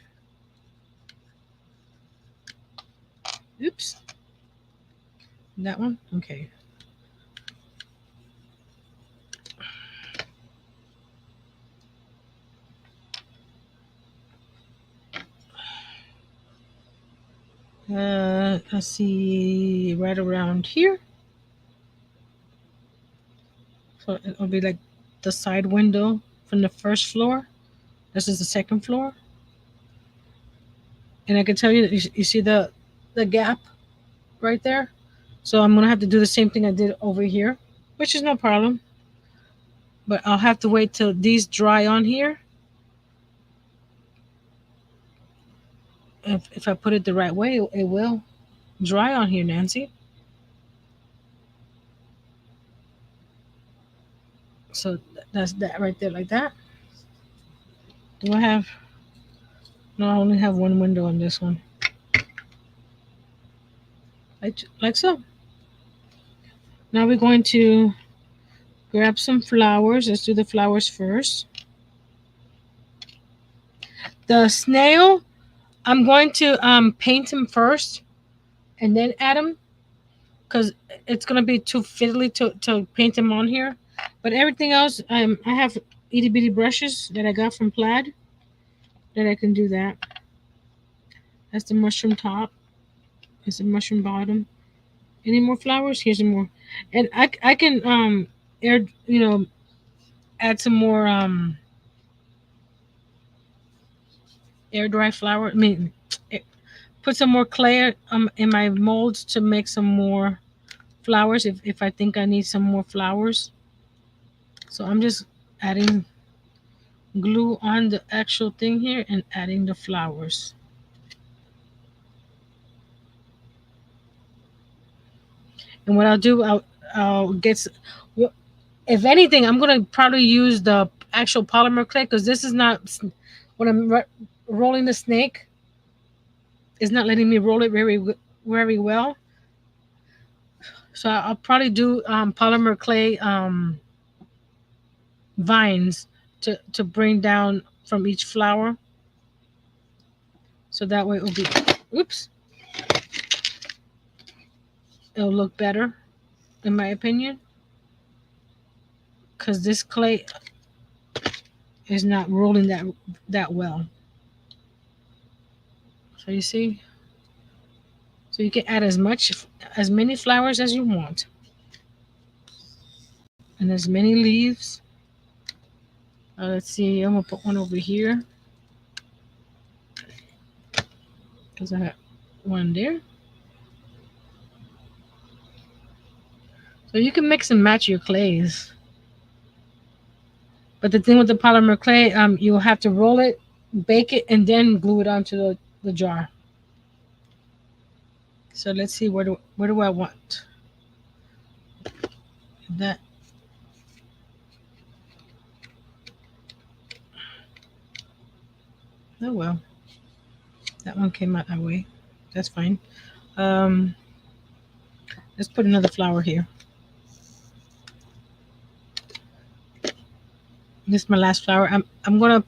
Oops. That one? Okay. Let's see, right around here. So it'll be like the side window from the first floor. This is the second floor. And I can tell you that you see the gap right there. So I'm gonna have to do the same thing I did over here, which is no problem. But I'll have to wait till these dry on here. If I put it the right way, it will. dry on here, Nancy. So that's that right there, like that. Do I have? No, I only have one window on this one, like so. Now we're going to grab some flowers. Let's do the flowers first. The snail, I'm going to paint him first and then add him because it's gonna be too fiddly to paint him on here. But everything else, I have itty bitty brushes that I got from Plaid that I can do that. That's the mushroom top. That's the mushroom bottom. Any more flowers? Here's some more, and I can air add some more air dry flower. I mean, eh, put some more clay in my molds to make some more flowers if I think I need some more flowers. So I'm just adding glue on the actual thing here and adding the flowers. And what I'll do, I'll get if anything, I'm gonna probably use the actual polymer clay because this is not when I'm rolling the snake. It's not letting me roll it very well. So I'll probably do polymer clay vines to bring down from each flower. So that way it'll be, oops, it'll look better, in my opinion. Because this clay is not rolling that well. So you see, so you can add as many flowers as you want, and as many leaves. Let's see, I'm gonna put one over here because I have one there. So you can mix and match your clays. But the thing with the polymer clay, you'll have to roll it, bake it, and then glue it onto the jar. So let's see where do I want that. Oh well, that one came out that way. That's fine. Um, let's put another flower here. This is my last flower. I'm gonna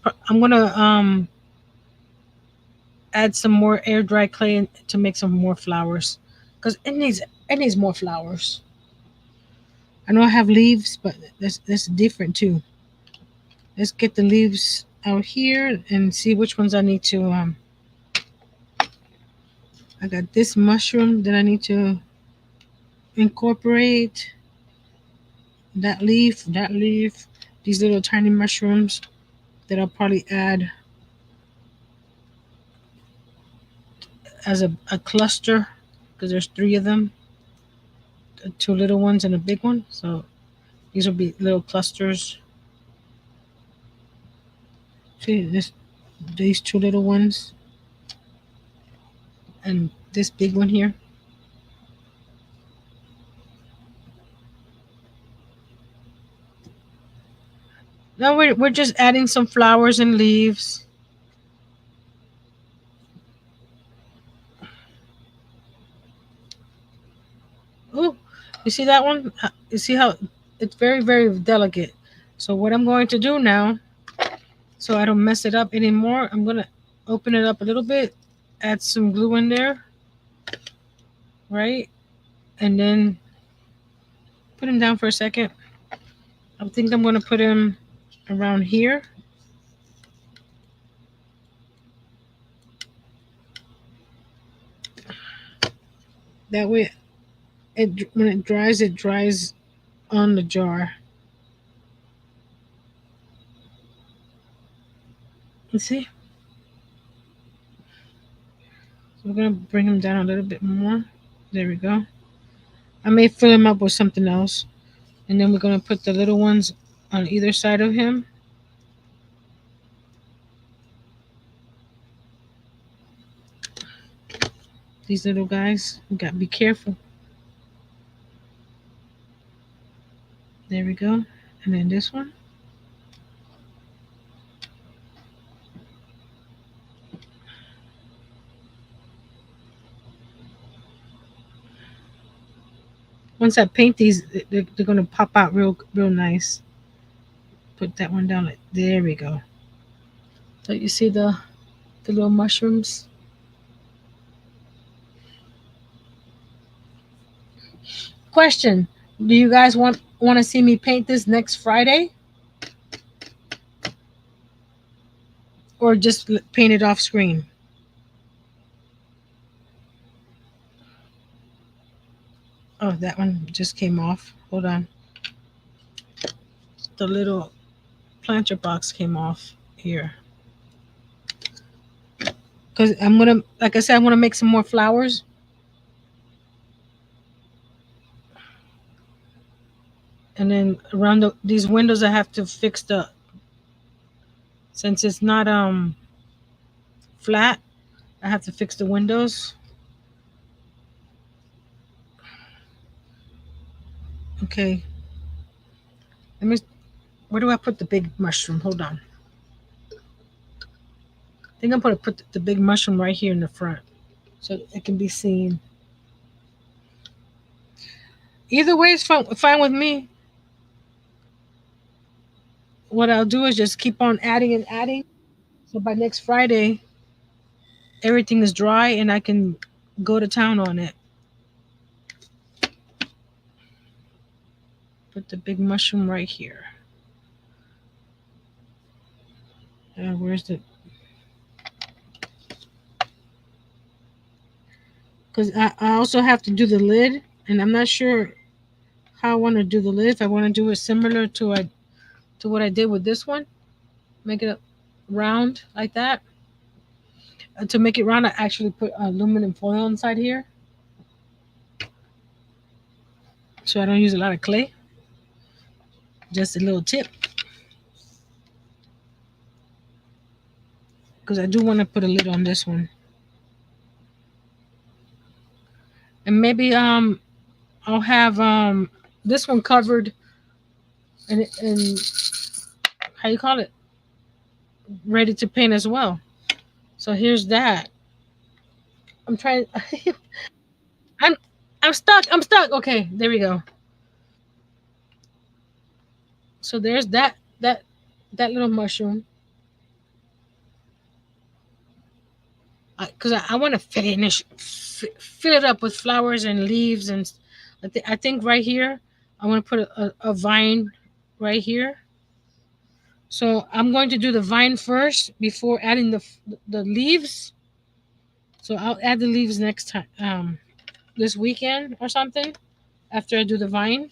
add some more air dry clay to make some more flowers because it needs more flowers. I know I have leaves, but that's different too. Let's get the leaves out here and see which ones I need to. I got this mushroom that I need to incorporate. That leaf, these little tiny mushrooms that I'll probably add as a cluster because there's three of them, two little ones and a big one. So these will be little clusters. See these two little ones and this big one here. Now we're just adding some flowers and leaves. Oh, you see that one? You see how it's very delicate. So what I'm going to do now, so I don't mess it up anymore, I'm gonna open it up a little bit, add some glue in there, right, and then put him down for a second. I think I'm gonna put him around here. That way, when it dries on the jar. You see? So we're gonna bring him down a little bit more. There we go. I may fill him up with something else, and then we're gonna put the little ones on either side of him. These little guys, you got to be careful. There we go. And then this one. Once I paint these, they're gonna pop out real nice. Put that one down. Like there we go. So you see the little mushrooms. Question: do you guys want to see me paint this next Friday, or just paint it off screen? Oh, that one just came off. Hold on. The little planter box came off here. Because I'm gonna, like I said, I want to make some more flowers. And then around these windows, I have to fix since it's not flat. I have to fix the windows. Okay. Let me. Where do I put the big mushroom? Hold on. I think I'm gonna put the big mushroom right here in the front, so it can be seen. Either way is fine with me. What I'll do is just keep on adding and adding. So by next Friday, everything is dry and I can go to town on it. Put the big mushroom right here. Where's the? Because I also have to do the lid, and I'm not sure how I want to do the lid. If I want to do it similar to what I did with this one, make it round like that. To make it round, I actually put aluminum foil inside here, so I don't use a lot of clay. Just a little tip, because I do want to put a lid on this one, and maybe I'll have this one covered and how you call it, ready to paint as well. So here's that. I'm trying. I'm I'm stuck. I'm stuck. Okay, there we go. So there's that little mushroom. Because I want to fill it up with flowers and leaves and I think right here I want to put a vine right here. So I'm going to do the vine first before adding the leaves. So I'll add the leaves next time, this weekend or something after I do the vine.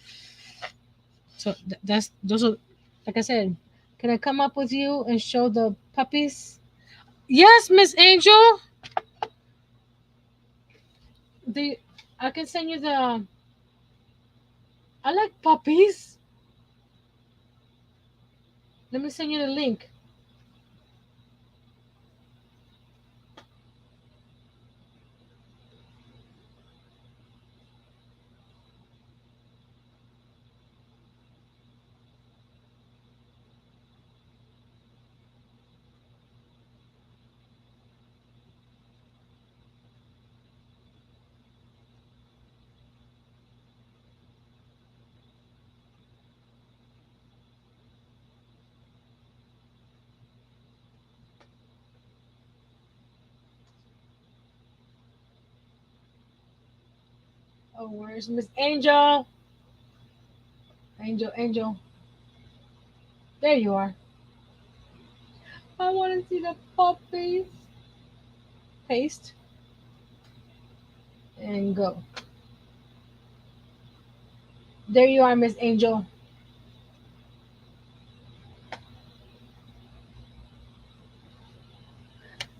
So that's those are, like I said. Can I come up with you and show the puppies? Yes, Miss Angel. The I can send you the. I like puppies. Let me send you the link. Oh, where's Miss Angel? Angel, Angel. There you are. I want to see the puppies. Paste and go. There you are, Miss Angel.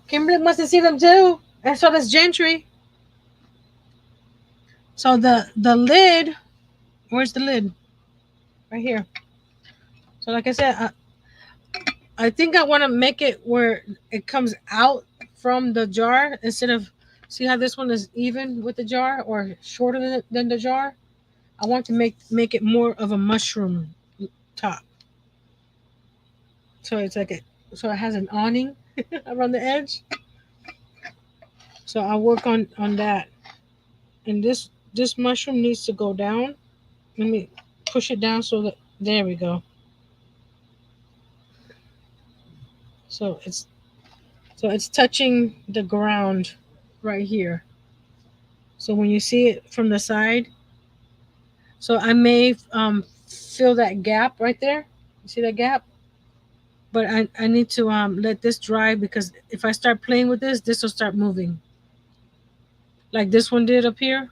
Kimberly wants to see them too. And so does Gentry. So the lid, where's the lid? Right here. So like I said, I think I want to make it where it comes out from the jar instead of See how this one is even with the jar or shorter than the jar? I want to make it more of a mushroom top. So it's like so it has an awning around the edge. So I'll work on that. And this mushroom needs to go down. Let me push it down so that there we go. So it's touching the ground right here. So when you see it from the side, so I may fill that gap right there. You see that gap? But I need to let this dry because if I start playing with this will start moving like this one did up here.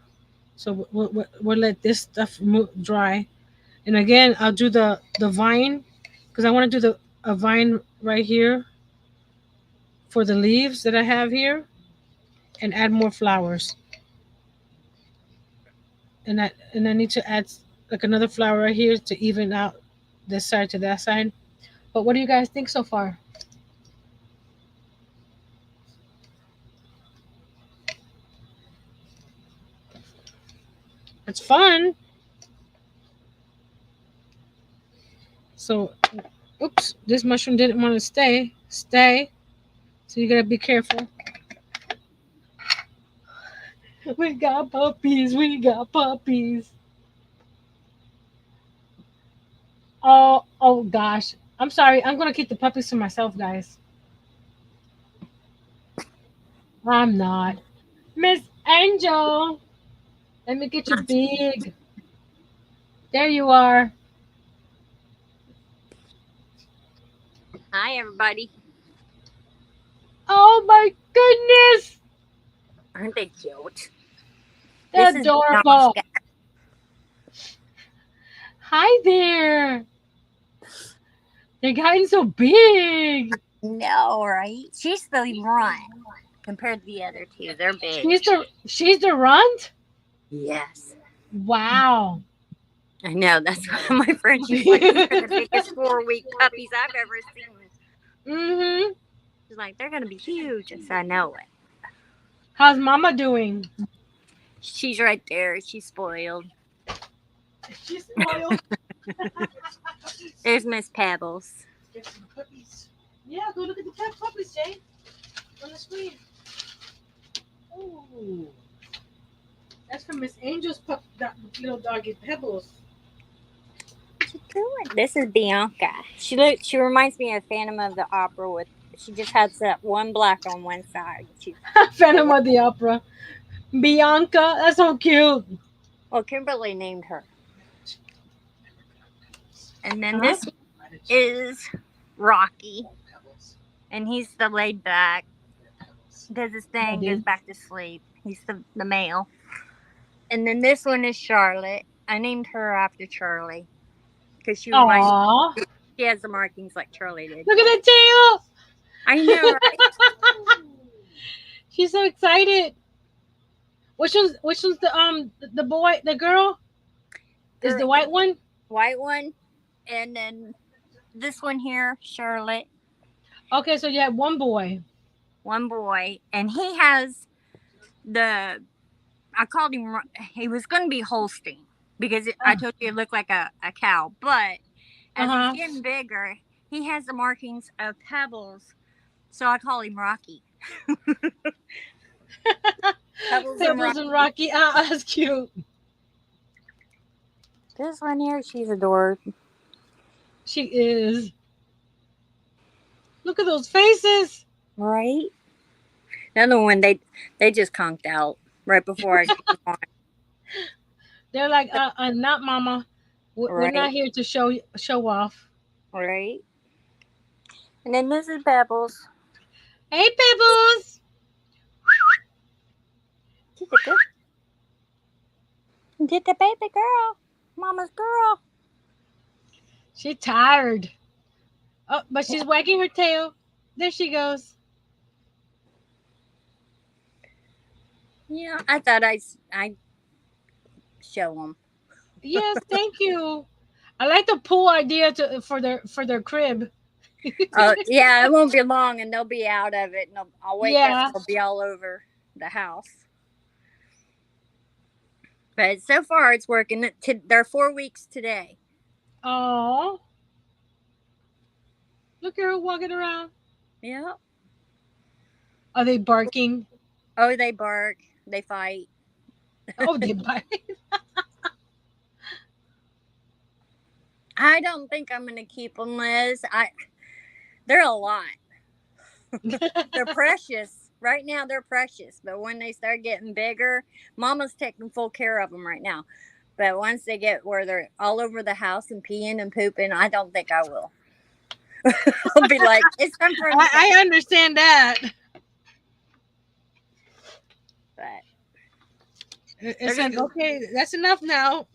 So we'll let this stuff dry. And again, I'll do the vine because I want to do a vine right here for the leaves that I have here and add more flowers. And I need to add like another flower right here to even out this side to that side. But what do you guys think so far? It's fun. So, oops, this mushroom didn't want to stay. So you gotta be careful. We got puppies. We got puppies. Oh gosh. I'm sorry. I'm gonna keep the puppies to myself, guys. I'm not. Miss Angel. Let me get you big. There you are. Hi, everybody. Oh my goodness. Aren't they cute? They're This is adorable. Bianca. Hi there. They're getting so big. No, right? She's the runt compared to the other two. They're big. She's the runt? Yes. Wow. I know. That's why my friend, she's like, these are the biggest 4-week puppies I've ever seen. Mhm. She's like, they're going to be huge. I said, I know it. How's Mama doing? She's right there. She's spoiled. She's spoiled. There's Miss Pebbles. Get some puppies. Yeah, go look at the puppies, Jay, on the screen. Oh, that's from Miss Angel's little doggy Pebbles. What you doing? This is Bianca. She reminds me of Phantom of the Opera with. She just has that one black on one side. She's Phantom of the Opera. Bianca, that's so cute. well, Kimberly named her. And then Huh? this is Rocky, and he's the laid back, does his thing, goes Buddy. back to sleep. He's the male. And then this one is Charlotte. I named her after Charlie because she reminds Aw. she has the markings like Charlie did. Look at the tail. I know, right? She's so excited. Which one's the boy, the girl? Is Girl, the white one? white one, and then this one here, Charlotte, Okay, so you have one boy. one boy, and he has the. I called him. He was going to be Holstein because I told you it looked like a cow, but Uh as he's huh. getting bigger, he has the markings of pebbles, so I call him Rocky. Pebbles and Pebbles Rocky. and Rocky. Ah, that's cute. This one here, she's adored. She is. Look at those faces. Right? Another one, they just conked out right before I came on. They're like, not mama. We're Right? not here to show off. Right? And then this is Pebbles. Hey, Pebbles. She's a good. Did the baby girl, mama's girl. She's tired. Oh, but she's wagging her tail. There she goes. Yeah, I thought I'd show them. Yes, thank you. I like the pool idea for their crib. Oh, yeah, it won't be long and they'll be out of it and I'll wake up and Yeah. they'll be all over. the house. But so far, it's working. They're 4 weeks today. Oh, look at her walking around. Yeah. Are they barking? Oh, they bark. They fight. Oh, they bite. I don't think I'm gonna keep them, Liz. They're a lot. They're precious. Right now, they're precious. But when they start getting bigger, Mama's taking full care of them right now. But once they get where they're all over the house and peeing and pooping, I don't think I will. I'll be like, it's time for them to go. I understand that. But they're It's gonna like, be. okay, that's enough now.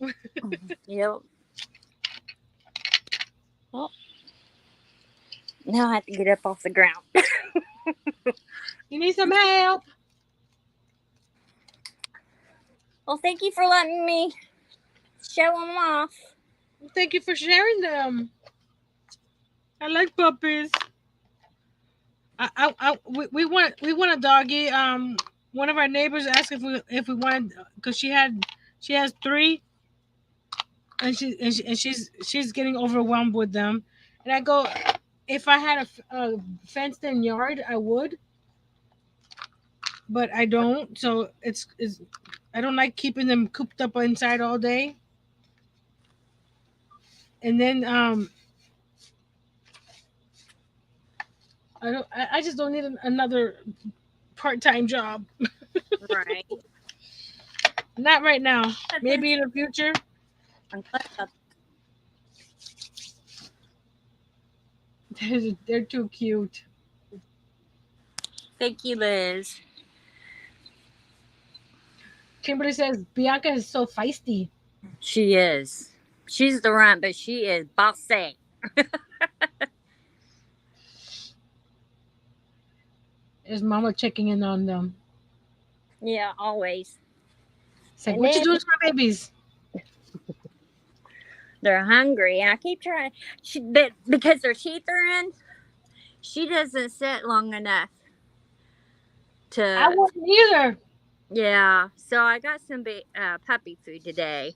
Yep. Well, now I have to get up off the ground. You need some help. Well, thank you for letting me show them off. Thank you for sharing them. I like puppies. We want a doggy. One of our neighbors asked if we wanted, because she has three, and she's getting overwhelmed with them. And I go, if I had a fenced in yard, I would, but I don't. So it's I don't like keeping them cooped up inside all day. And then I just don't need another part-time job. Right. Not right now. But Maybe in the future. I'm glad about. They're too cute. Thank you, Liz. Kimberly says Bianca is so feisty. She is. She's the runt, but she is bossy. Is Mama checking in on them? Yeah, always. It's like, And what you then doing to my babies? they're hungry, and I keep trying. But because their teeth are in, she doesn't sit long enough I to. wouldn't either. Yeah, so I got some puppy food today,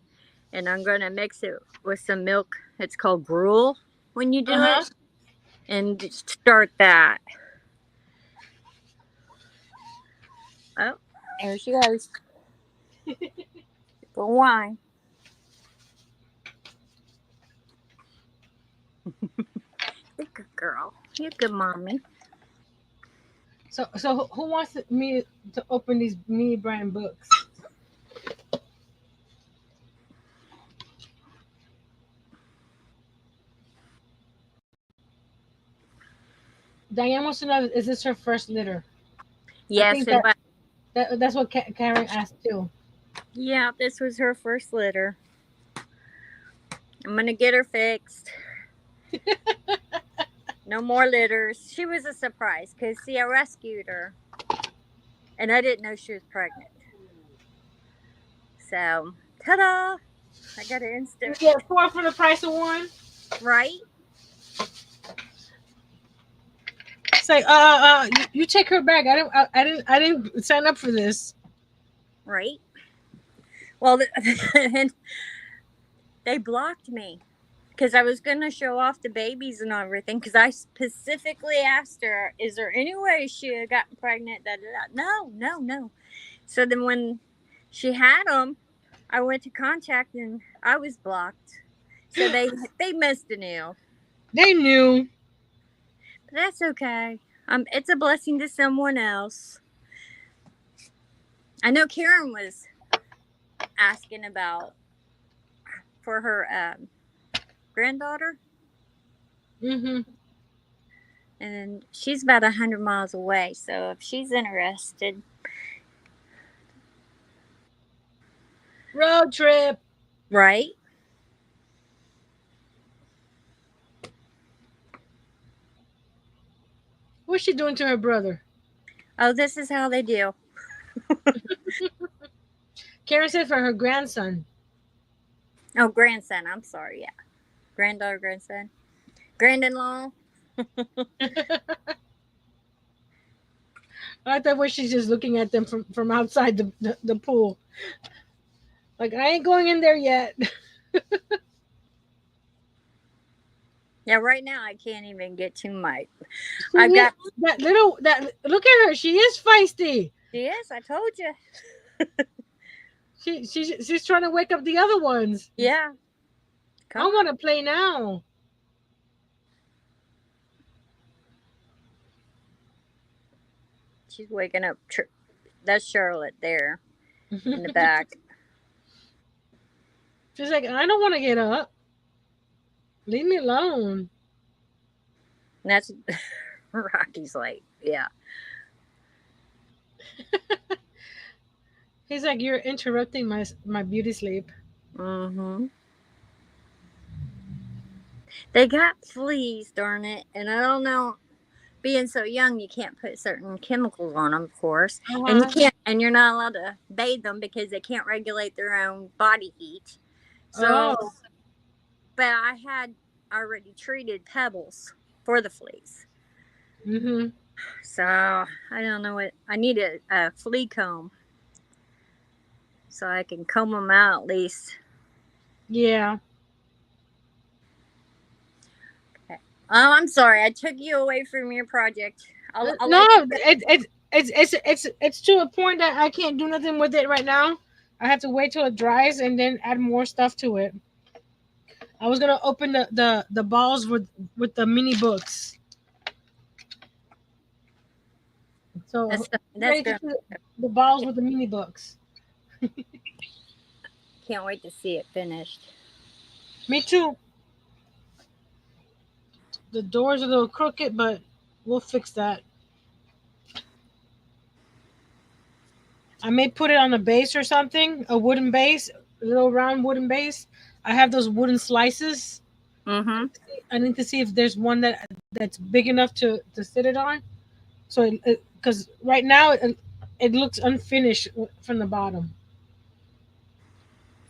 and I'm gonna mix it with some milk. It's called gruel when you Uh do huh. it, and start that. Oh, there she goes. Go wine. You're a good girl. You're a good mommy. So who wants me to open these mini brand books? Diane wants to know, is this her first litter? I Yes, think it was. that's what Karen asked too. Yeah, this was her first litter. I'm gonna get her fixed. No more litters. She was a surprise because, see, I rescued her and I didn't know she was pregnant. So, ta da! I got an You instant get four for the price of one. right, It's like, you take her back. I didn't sign up for this. right. Well, and they blocked me because I was gonna show off the babies and everything. Because I specifically asked her, "Is there any way she had gotten pregnant?" Da, da, da. No, no, no. So then when she had them, I went to contact and I was blocked. So they missed a nail. They knew. But that's okay. It's a blessing to someone else. I know Karen was asking about for her granddaughter, Mm-hmm. and she's about 100 miles away. So if she's interested, Road trip. right? What's she doing to her brother? Oh, this is how they do. Karen said for her grandson. Oh, grandson. I'm sorry. Yeah, granddaughter, grandson, grand-in-law. I thought where she's just looking at them from outside the pool. Like I ain't going in there yet. Yeah, right now I can't even get to my. She I've is, got. that little that look at her. She is feisty. She is. I told you. She's trying to wake up the other ones. Yeah. I Come on. want to play now. She's waking up. That's Charlotte there in the back. She's like, I don't want to get up. Leave me alone. And that's Rocky's like, yeah. He's like, you're interrupting my beauty sleep. Mm-hmm. They got fleas, darn it. And I don't know. Being so young, you can't put certain chemicals on them, of course, and you Uh-huh. can't, and you're not allowed to bathe them because they can't regulate their own body heat. So, Oh. but I had already treated pebbles for the fleas. Mm-hmm. So I don't know what I need a flea comb so I can comb them out at least. Yeah. Okay. Oh, I'm sorry, I took you away from your project. I'll No, let you go. it's to a point that I can't do nothing with it right now. I have to wait till it dries and then add more stuff to it. I was gonna open the balls with the mini books. So That's ready to good. do the balls with the mini books. Can't wait to see it finished. Me too. The door's a little crooked, but we'll fix that. I may put it on a base or something, a wooden base, a little round wooden base. I have those wooden slices. Mm-hmm. I need to see if there's one that's big enough to sit it on. So, because right now it looks unfinished from the bottom.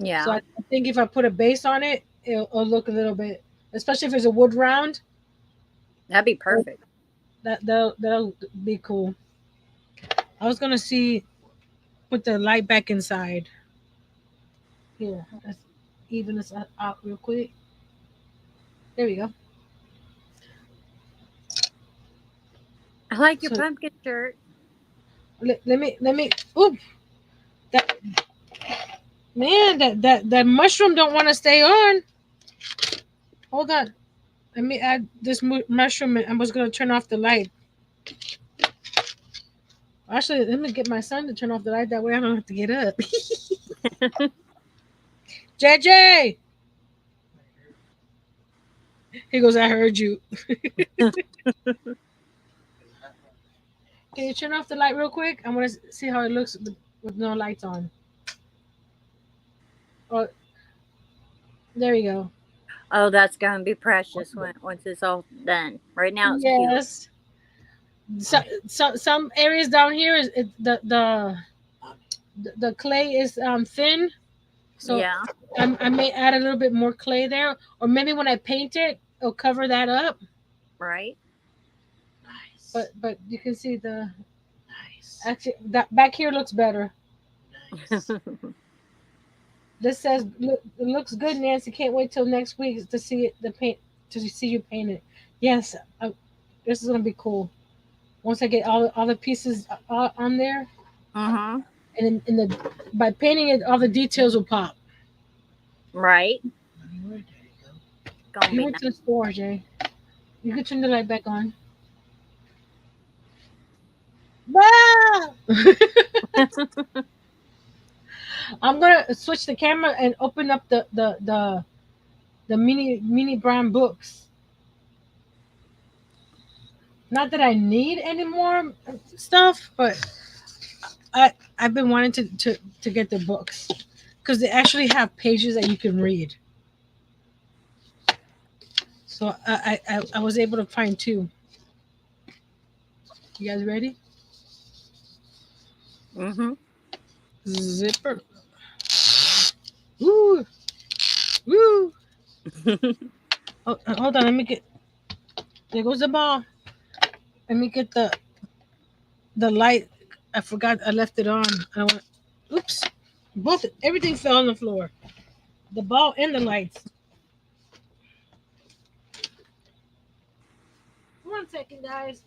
So Yeah, I think if I put a base on it, it'll look a little bit, especially if it's a wood round. that'd be perfect. That'll be cool. I was gonna see put the light back inside. Here, let's even this out real quick. There we go. I like your So pumpkin shirt. let me. Oop! That man, that mushroom don't want to stay on. Hold on. Let me add this mushroom. I was gonna turn off the light. Actually, let me get my son to turn off the light. That way I don't have to get up. JJ, he goes. I heard you. Can you turn off the light real quick? I want to see how it looks with no lights on. Oh, there we go. Oh, that's gonna be precious when once it's all done. Right now, it's cute. Yes. Some areas down here is the clay is thin, so Yeah, I may add a little bit more clay there, or maybe when I paint it, it'll cover that up. right. But you can see the actually that back here looks better. This says it looks good, Nancy. Can't wait till next week to see it the paint to see you paint it. Yes, this is gonna be cool. Once I get all the pieces on there, Mm-hmm. and then in the by painting it, all the details will pop. Right. Gonna You be went nice. to the store, Jay. You can turn the light back on. Ah! I'm gonna switch the camera and open up the mini brown books. Not that I need any more stuff, but I've been wanting to get the books because they actually have pages that you can read. So I was able to find two. You guys ready? Mm-hmm. Zipper. Woo, woo. Oh, hold on. Let me get. There goes the ball. Let me get the. the light. I forgot I left it on. I went, oops. Both everything fell on the floor. The ball and the lights. 1 second, guys.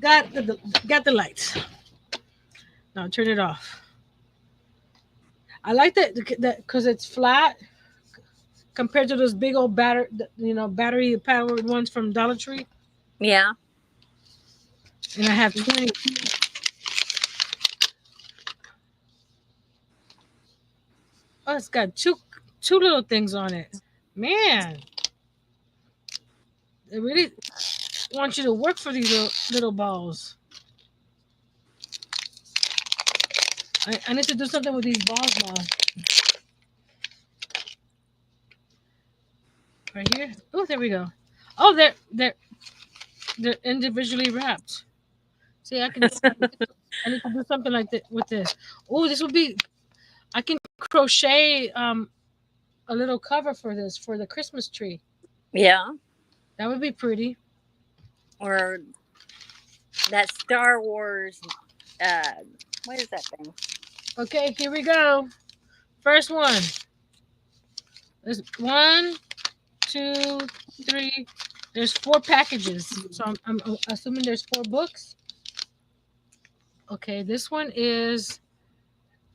Got the lights. Now turn it off. I like that because it's flat compared to those big old battery powered ones from Dollar Tree. Yeah. And I have 20. Oh, it's got two little things on it. Man, they really want you to work for these little balls. I need to do something with these balls now. Right here. Oh, there we go. Oh, they're individually wrapped. See, I need to do something like that with this. Oh, this would be. I can crochet a little cover for this for the Christmas tree. Yeah. That would be pretty. Or that Star Wars. Uh, what is that thing? Okay, here we go. First one. There's one, two, three. There's four packages. So I'm assuming there's four books. Okay, this one is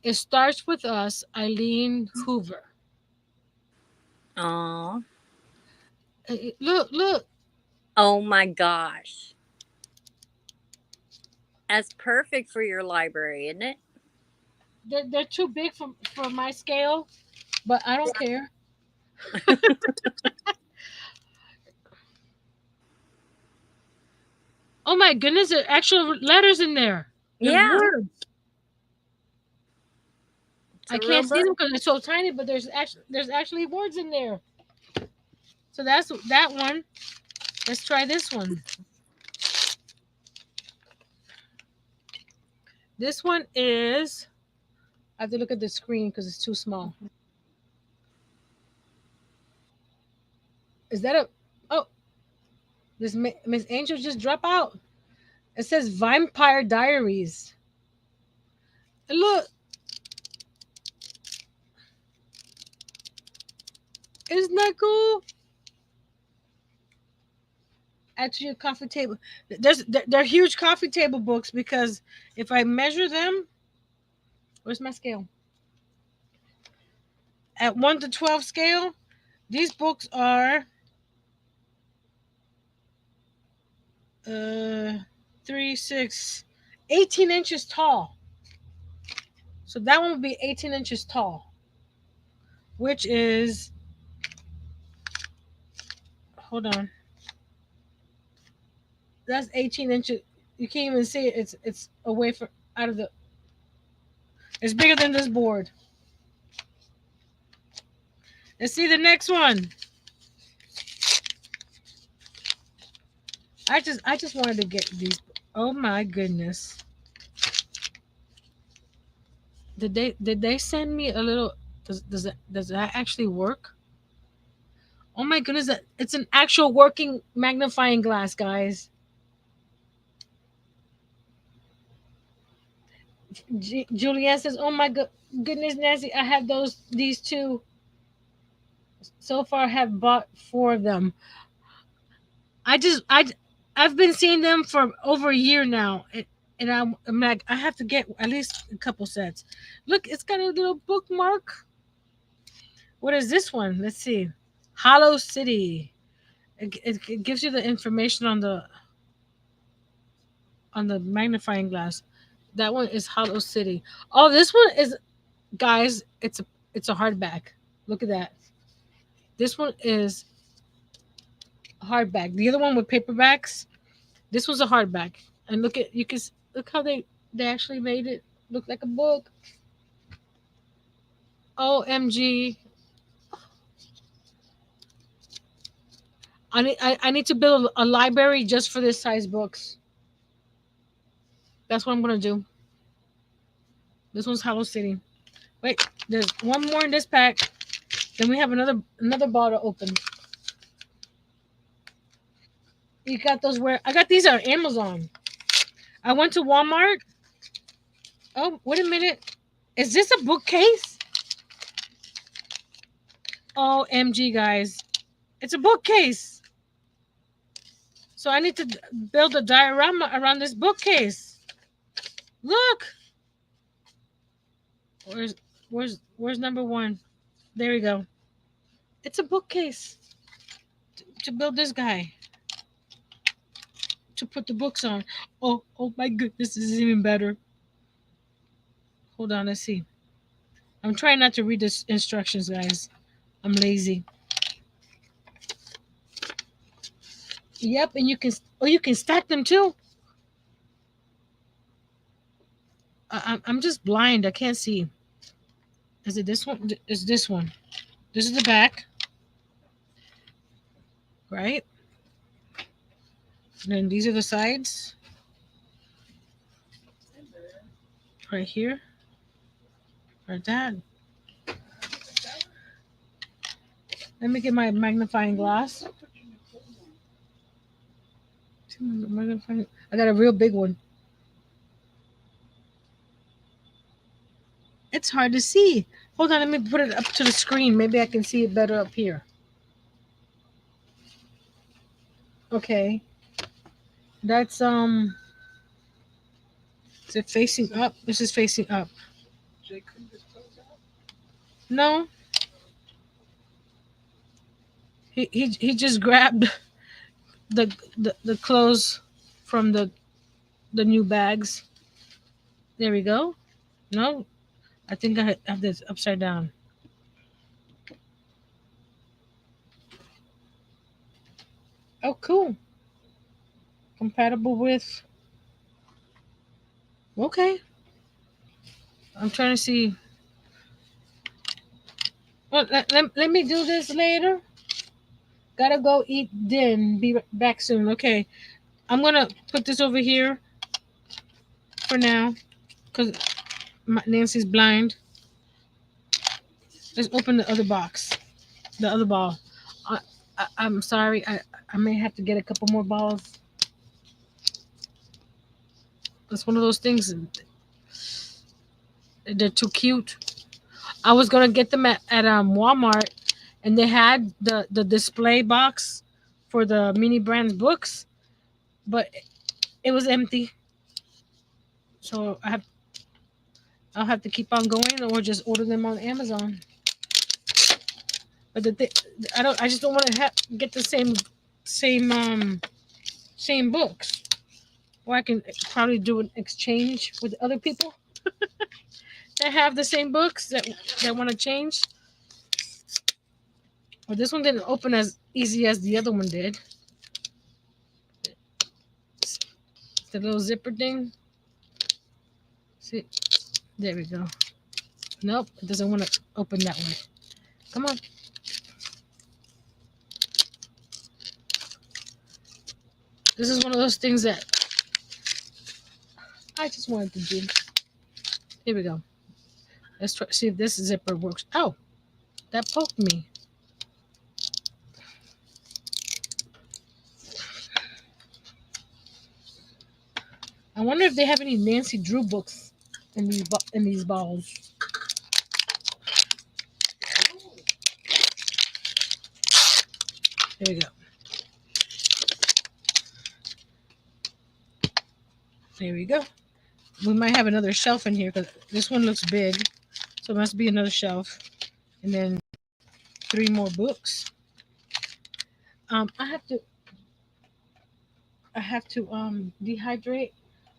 It Starts With Us, Eileen Hoover. Oh. Look. Oh my gosh. That's perfect for your library, isn't it? They're too big for my scale, but I don't care. Oh my goodness, there are actual letters in there. There's Yeah. words. It's I a real can't see book. them because they're so tiny, but there's actually words in there. So that's that one. Let's try this one. This one is. I have to look at the screen because it's too small. Is that a? Oh, this Miss Angel just drop out. It says Vampire Diaries. And look, isn't that cool? Add to your coffee table. They're huge coffee table books because if I measure them, where's my scale? At 1 to 12 scale, these books are uh 18 inches tall. So that one would be 18 inches tall, which is hold on. That's 18 inches. You can't even see it. It's away from out of the. It's bigger than this board. Let's see the next one. I just wanted to get these. Oh my goodness. Did they send me a little? Does that actually work? Oh my goodness! It's an actual working magnifying glass, guys. Julianne says, "Oh my goodness, Nancy, I have these two. So far, have bought four of them. I just I've been seeing them for over a year now, and I'm like I have to get at least a couple sets. Look, it's got a little bookmark. What is this one? Let's see. Hollow City. It gives you the information on the magnifying glass. That one is Hollow City. Oh, this one is guys. It's a hardback. Look at that. This one is a hardback. The other one with paperbacks. This was a hardback. And look how they actually made it look like a book. OMG. I need to build a library just for this size books. That's what I'm gonna do. This one's Hollow City. Wait, there's one more in this pack. Then we have another bottle open. You got those where I got these on Amazon. I went to Walmart. Oh, wait a minute. Is this a bookcase? OMG, guys. It's a bookcase. So I need to build a diorama around this bookcase. Look. Where's number one? There we go. It's a bookcase to build this guy. To put the books on. Oh my goodness, this is even better. Hold on, let's see. I'm trying not to read the instructions, guys. I'm lazy. Yep, and you can stack them too. I'm just blind. I can't see. Is it this one? Is this one? This is the back, right? And then these are the sides. Right here. Like that. Let me get my magnifying glass. I got a real big one. It's hard to see. Hold on, let me put it up to the screen. Maybe I can see it better up here. Okay. That's is it facing up? This is facing up. No. He just grabbed the clothes from the new bags. There we go. No, I think I have this upside down. Oh, cool. Compatible with. Okay. I'm trying to see. Well, let me do this later. Gotta go eat din. Be back soon. Okay. I'm gonna put this over here for now because Nancy's blind. Let's open the other box, the other ball. I'm sorry. I may have to get a couple more balls. It's one of those things. They're too cute. I was gonna get them at Walmart, and they had the display box for the mini brands books, but it was empty. So I'll have to keep on going, or just order them on Amazon. But I just don't want to get the same books. Or I can probably do an exchange with other people that have the same books that want to change. Well, this one didn't open as easy as the other one did. The little zipper thing. See, there we go. Nope, it doesn't want to open that way. Come on. This is one of those things that I just wanted to do. Here we go. Let's try see if this zipper works. Oh, that poked me. I wonder if they have any Nancy Drew books in these balls. There we go. There we go. We might have another shelf in here because this one looks big, so it must be another shelf. And then 3 more books. I have to dehydrate.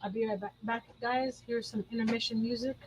I'll be right back, guys. Here's some intermission music.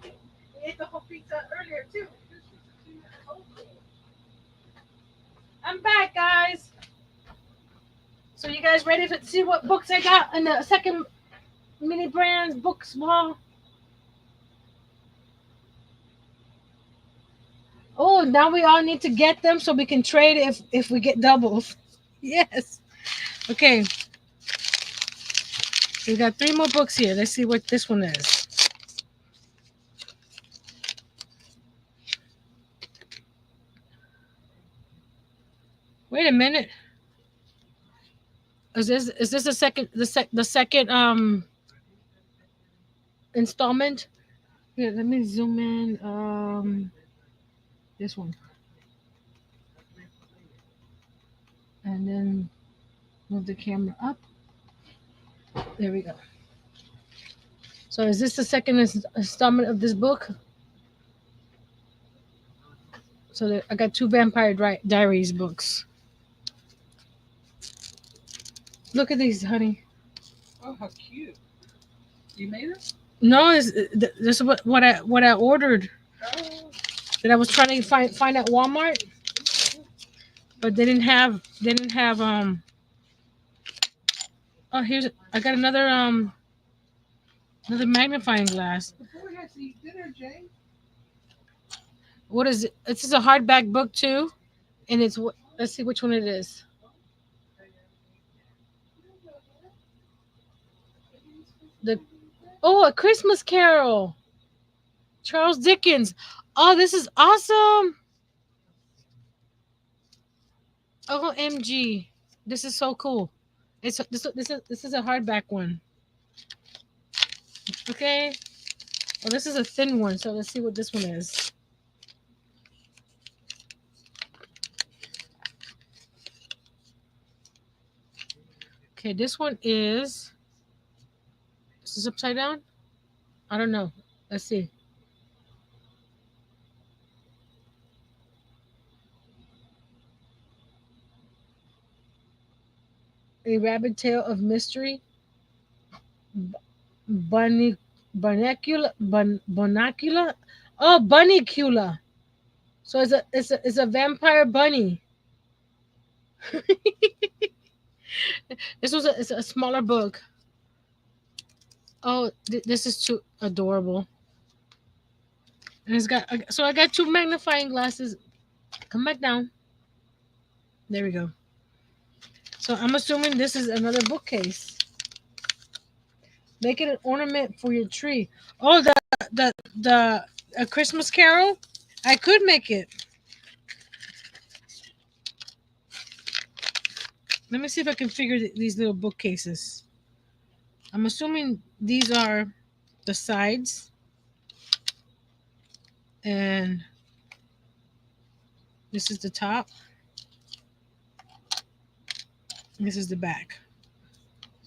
We ate the whole pizza earlier too. I'm back, guys. So you guys ready to see what books I got in the second mini brands books wall? Oh, now we all need to get them so we can trade if we get doubles. Yes. Okay. We got three more books here. Let's see what this one is. Wait a minute. Is this the second installment? Here, let me zoom in. This one, and then move the camera up. There we go. So is this the second installment of this book? So I got two Vampire Diaries books. Look at these, honey. Oh, how cute! You made it? No, this is what I ordered. Oh, That I was trying to find at Walmart, but they didn't have. Oh, here's I got another magnifying glass. before we have to eat dinner, Jane. What is it? This is a hardback book too, and let's see which one it is. The A Christmas Carol, Charles Dickens. Oh, this is awesome. OMG, this is so cool. This is a hardback one. Okay. Well, this is a thin one, so let's see what this one is. Okay, this one is. Is this upside down? I don't know. Let's see. A Rabbit Tale of Mystery. Bunny, Bonacula. Oh, Bunnycula. So it's a vampire bunny. This was it's a smaller book. Oh, this is too adorable. And I got two magnifying glasses. Come back down. There we go. So I'm assuming this is another bookcase. Make it an ornament for your tree. Oh, the a Christmas Carol. I could make it. Let me see if I can figure these little bookcases. I'm assuming these are the sides, and this is the top. This is the back.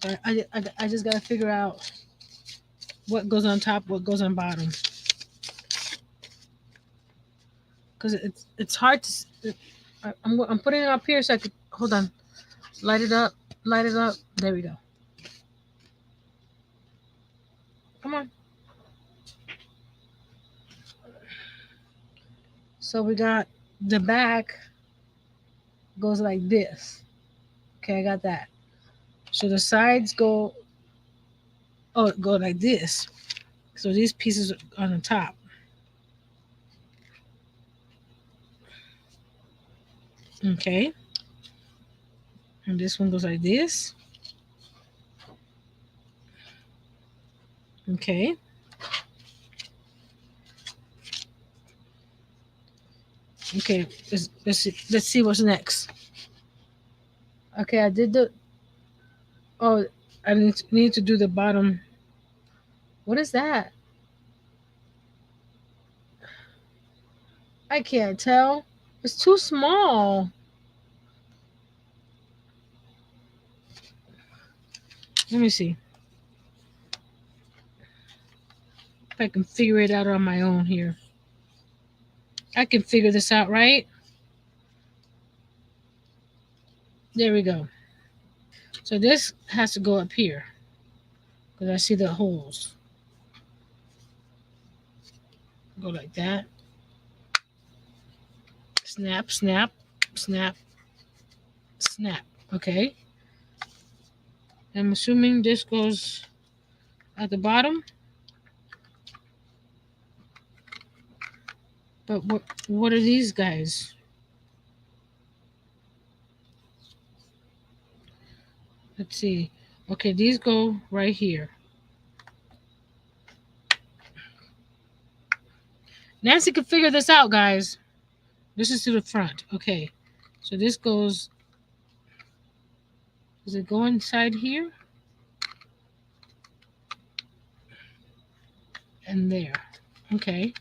So I just gotta figure out what goes on top, what goes on bottom, because it's hard to. I'm putting it up here so I could hold on, light it up, light it up. There we go. Come on. So we got the back goes like this. Okay, I got that. So the sides go like this. So these pieces are on the top. Okay. And this one goes like this. Okay. Okay. Let's see what's next. Okay, I did the. Oh, I need to do the bottom. What is that? I can't tell. It's too small. Let me see if I can figure it out on my own here. I can figure this out, right? There we go. So this has to go up here because I see the holes. Go like that. Snap, snap, snap, snap. Okay. I'm assuming this goes at the bottom. But what are these guys? Let's see. Okay, these go right here. Nancy can figure this out, guys. This is to the front. Okay. So this goes. Does it go inside here? And there. Okay.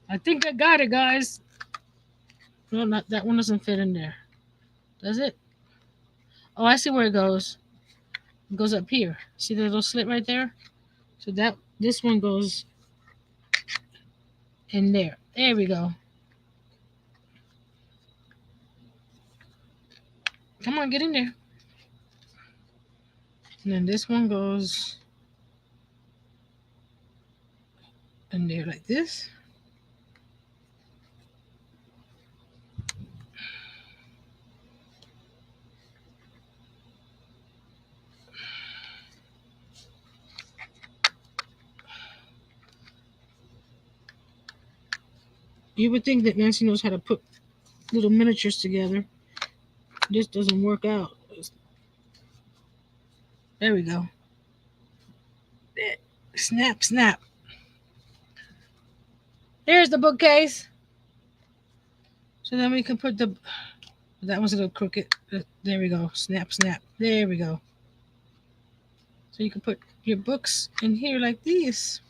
I think I got it, guys. No, not that one doesn't fit in there. Does it? Oh, I see where it goes. It goes up here. See the little slit right there? So that this one goes in there. There we go. Come on, get in there. And then this one goes in there like this. You would think that Nancy knows how to put little miniatures together. This doesn't work out. There we go. Snap, snap. There's the bookcase. So then we can put that one's a little crooked. There we go. Snap, snap. There we go. So you can put your books in here like these.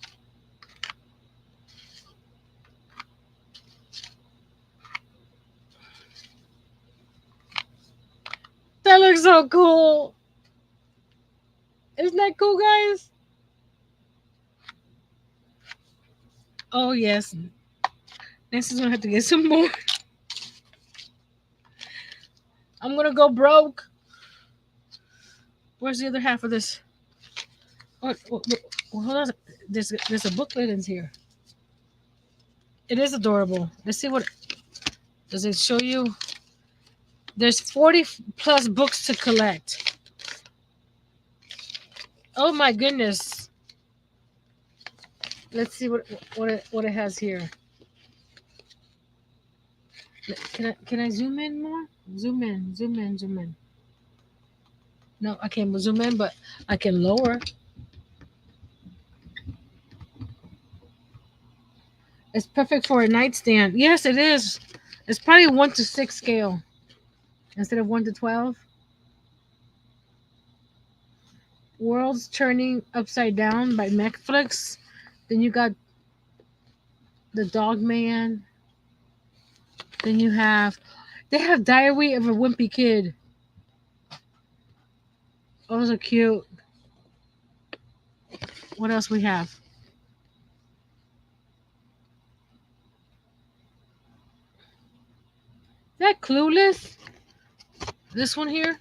That looks so cool. Isn't that cool, guys? Oh, yes. Next is going to have to get some more. I'm going to go broke. Where's the other half of this? Hold on. There's a booklet in here. It is adorable. Let's see what... Does it show you? There's 40 plus books to collect. Oh, my goodness. Let's see what it has here. Can I zoom in more? Zoom in. No, I can't zoom in, but I can lower. It's perfect for a nightstand. Yes, it is. It's probably 1:6 scale instead of 1:12. Worlds Turning Upside Down by Netflix. Then you got The Dog Man. Then they have Diary of a Wimpy Kid. Oh, those are cute. What else we have? Is that Clueless? This one here?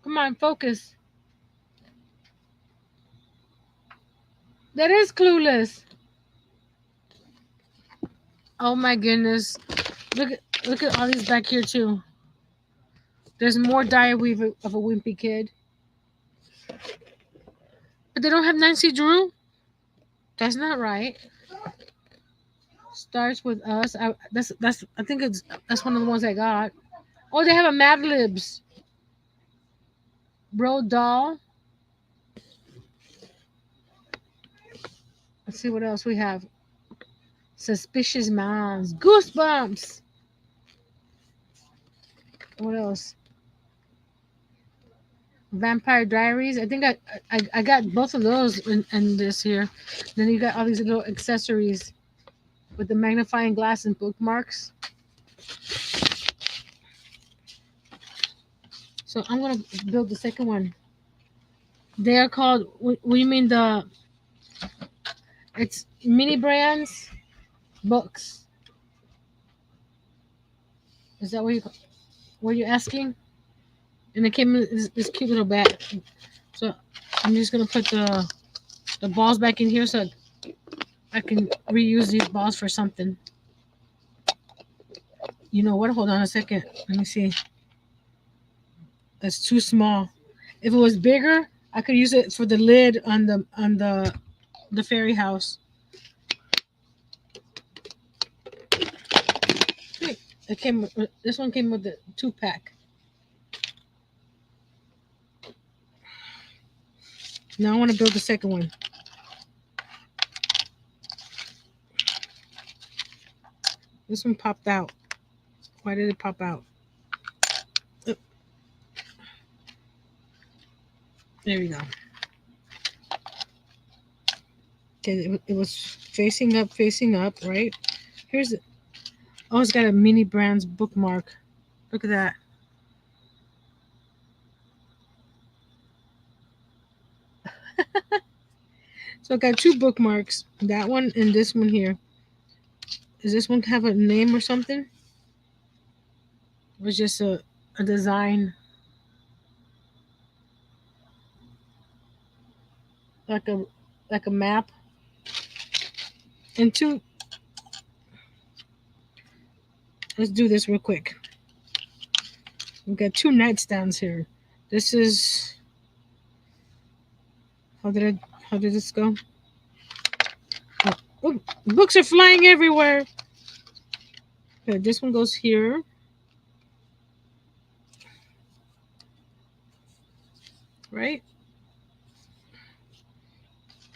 Come on, focus. That is Clueless. Oh my goodness. Look at all these back here too. There's more Diary of a Wimpy Kid. But they don't have Nancy Drew? That's not right. Starts with Us. I think that's one of the ones I got. Oh, they have a Mad Libs. Bro Doll. Let's see what else we have. Suspicious Minds. Goosebumps. What else? Vampire Diaries. I think I got both of those in this here. Then you got all these little accessories with the magnifying glass and bookmarks. So I'm gonna build the second one. They are called. What do you mean It's mini brands books. Is that what you're asking? And it came in this cute little bag. So I'm just gonna put the balls back in here so I can reuse these balls for something. You know what? Hold on a second. Let me see. That's too small. If it was bigger, I could use it for the lid on the fairy house. Wait, this one came with the 2-pack. Now I want to build the second one. This one popped out. Why did it pop out? Oh, there we go. Okay, it was facing up, right? Here's it. Oh, it's got a mini brands bookmark. Look at that. So I got 2 bookmarks. That one and this one here. Does this one have a name or something? It was just a design. Like a map. And 2. Let's do this real quick. We've got 2 nightstands here. This is how did this go? Oh, books are flying everywhere. Okay, this one goes here. Right?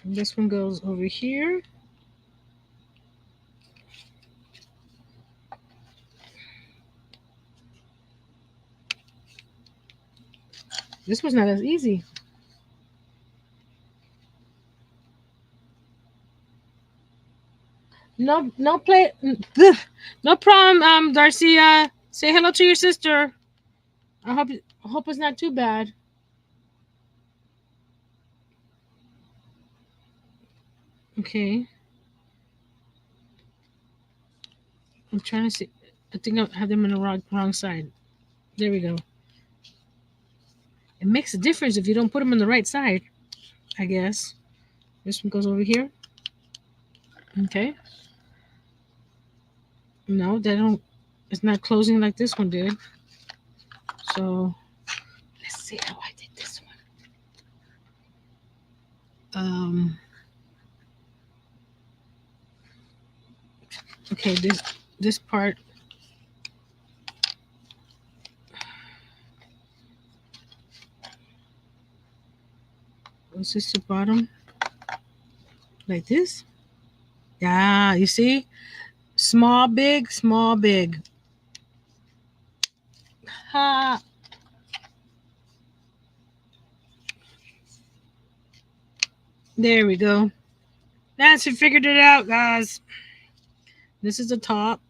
And this one goes over here. This was not as easy. No play. No problem, Darcy. Say hello to your sister. I hope it's not too bad. Okay. I'm trying to see. I think I have them in the wrong side. There we go. It makes a difference if you don't put them on the right side, I guess. This one goes over here. Okay. No, they don't. It's not closing like this one did. So let's see how I did this one. Okay, this part. Was this the bottom? Like this? Yeah, you see? Small, big, small, big. Ha! There we go. Nancy figured it out, guys. This is the top.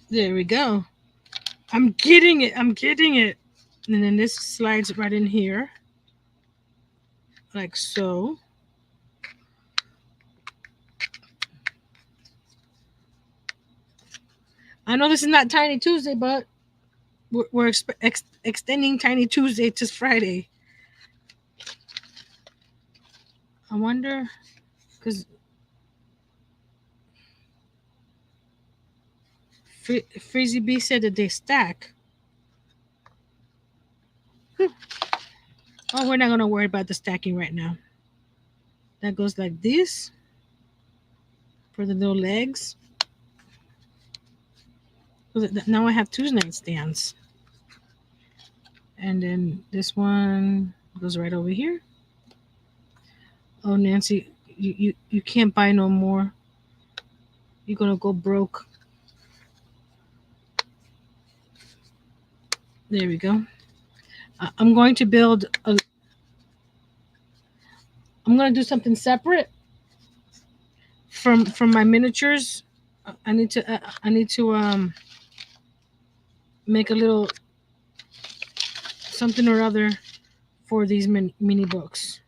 There we go. I'm getting it. I'm getting it. And then this slides right in here. Like so. I know this is not Tiny Tuesday, but we're extending Tiny Tuesday to Friday. I wonder, because Freezy B said that they stack. Oh, we're not going to worry about the stacking right now. That goes like this for the little legs. Now I have 2 nightstands. And then this one goes right over here. Oh, Nancy, you can't buy no more. You're going to go broke. There we go. I'm going to build I'm going to do something separate from my miniatures. I need to make a little something or other for these mini books,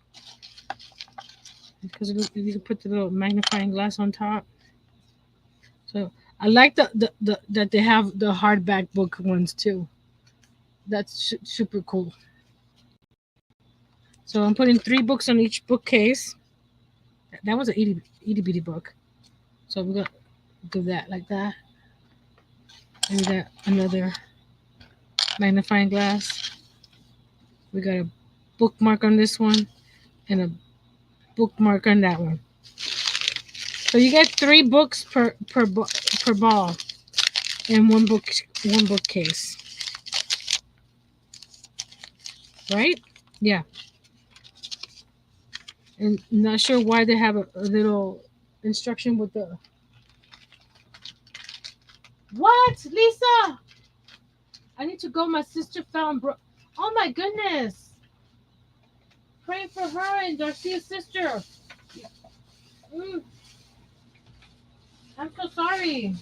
because you can put the little magnifying glass on top. So I like the that they have the hardback book ones too. That's super cool. So I'm putting 3 books on each bookcase. That was an itty bitty book. So we're gonna do that like that. And we got another magnifying glass. We got a bookmark on this one and a bookmark on that one. So you get 3 books per ball in one bookcase, right? Yeah. And not sure why they have a little instruction with the what, Lisa? I need to go. My sister found Oh my goodness! Pray for her and Darcia's sister. Mm, I'm so sorry.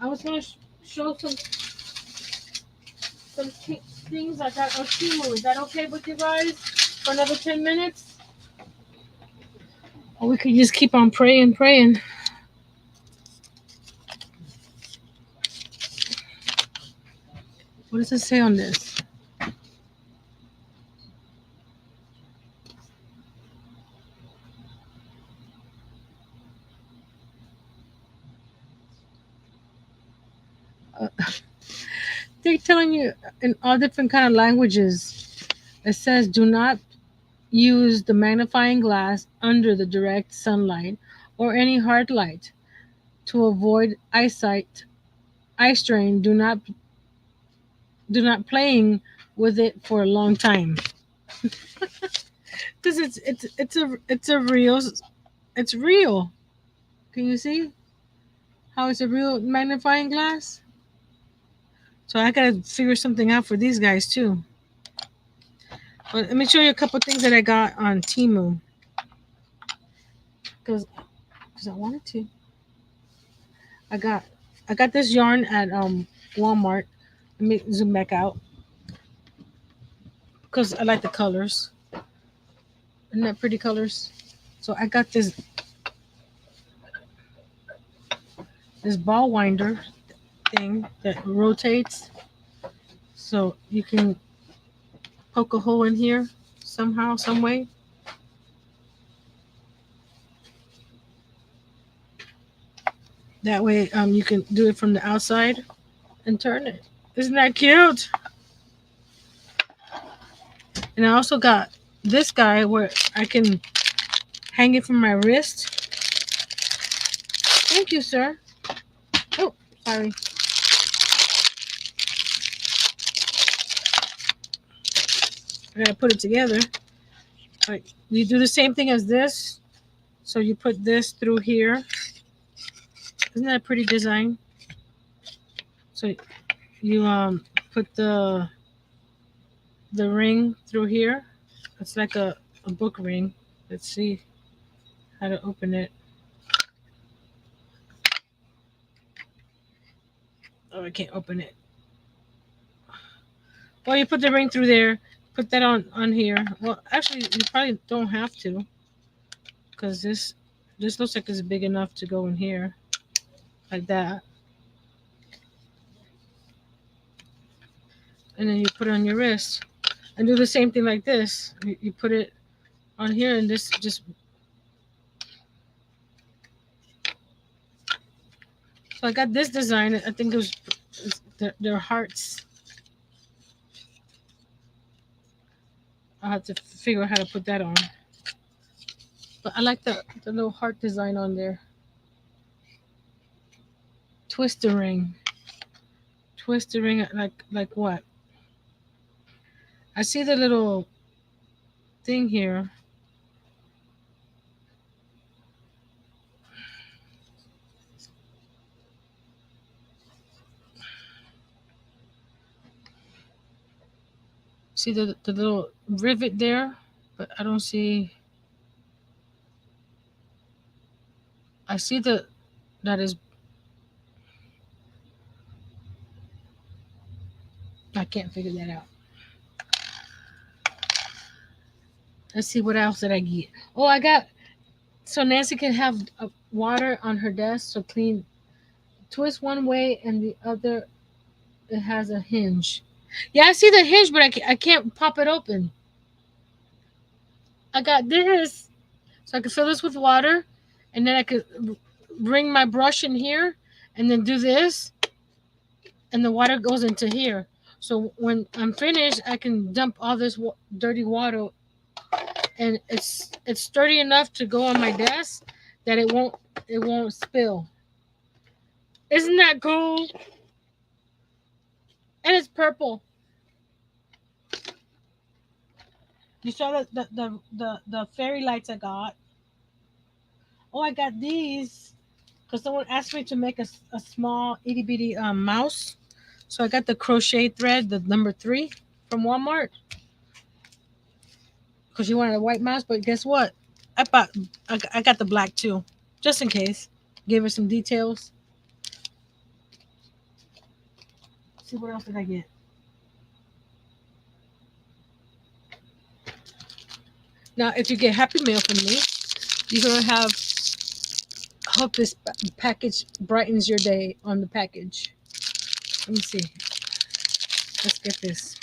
I was gonna show things I got on Timu. Is that okay with you guys for another 10 minutes? Or we could just keep on praying. What does it say on this? Uh, they're telling you in all different kind of languages. It says, "Do not use the magnifying glass under the direct sunlight or any hard light to avoid eye strain. Do not playing with it for a long time because it's a real it's real. Can you see how it's a real magnifying glass? So I gotta figure something out for these guys too. But let me show you a couple things that I got on Timu because I wanted to. I got I got this yarn at Walmart. Let me zoom back out because I like the colors. Isn't that pretty colors? So I got this ball winder thing that rotates, so you can poke a hole in here somehow, some way. That way, you can do it from the outside and turn it. Isn't that cute? And I also got this guy where I can hang it from my wrist. Thank you, sir. Oh, sorry. I gotta put it together. Like you do the same thing as this. So you put this through here. Isn't that a pretty design? So you put the ring through here. It's like a book ring. Let's see how to open it. Oh, I can't open it. Well, you put the ring through there. Put that on here. Well, actually, you probably don't have to, because this looks like it's big enough to go in here, like that. And then you put it on your wrist, and do the same thing like this. You put it on here, and this just. So I got this design. I think it was they're hearts. I'll have to figure out how to put that on. But I like the little heart design on there. Twist the ring. Twist the ring like what? I see the little thing here. See the little rivet there, but I don't see. I see that is. I can't figure that out. Let's see what else did I get. Oh, I got so Nancy can have water on her desk to clean. Twist one way and the other. It has a hinge. Yeah, I see the hinge, but I can't pop it open. I got this, so I can fill this with water, and then I could bring my brush in here, and then do this, and the water goes into here. So when I'm finished, I can dump all this dirty water, and it's sturdy enough to go on my desk that it won't spill. Isn't that cool? And it's purple. You saw the fairy lights I got. Oh, I got these because someone asked me to make a small itty bitty mouse. So I got the crochet thread, the number 3 from Walmart, because she wanted a white mouse. But guess what? I bought I got the black too, just in case. Gave her some details. Let's see what else did I get? Now, if you get Happy Mail from me, you're gonna have. Hope this package brightens your day on the package. Let me see. Let's get this.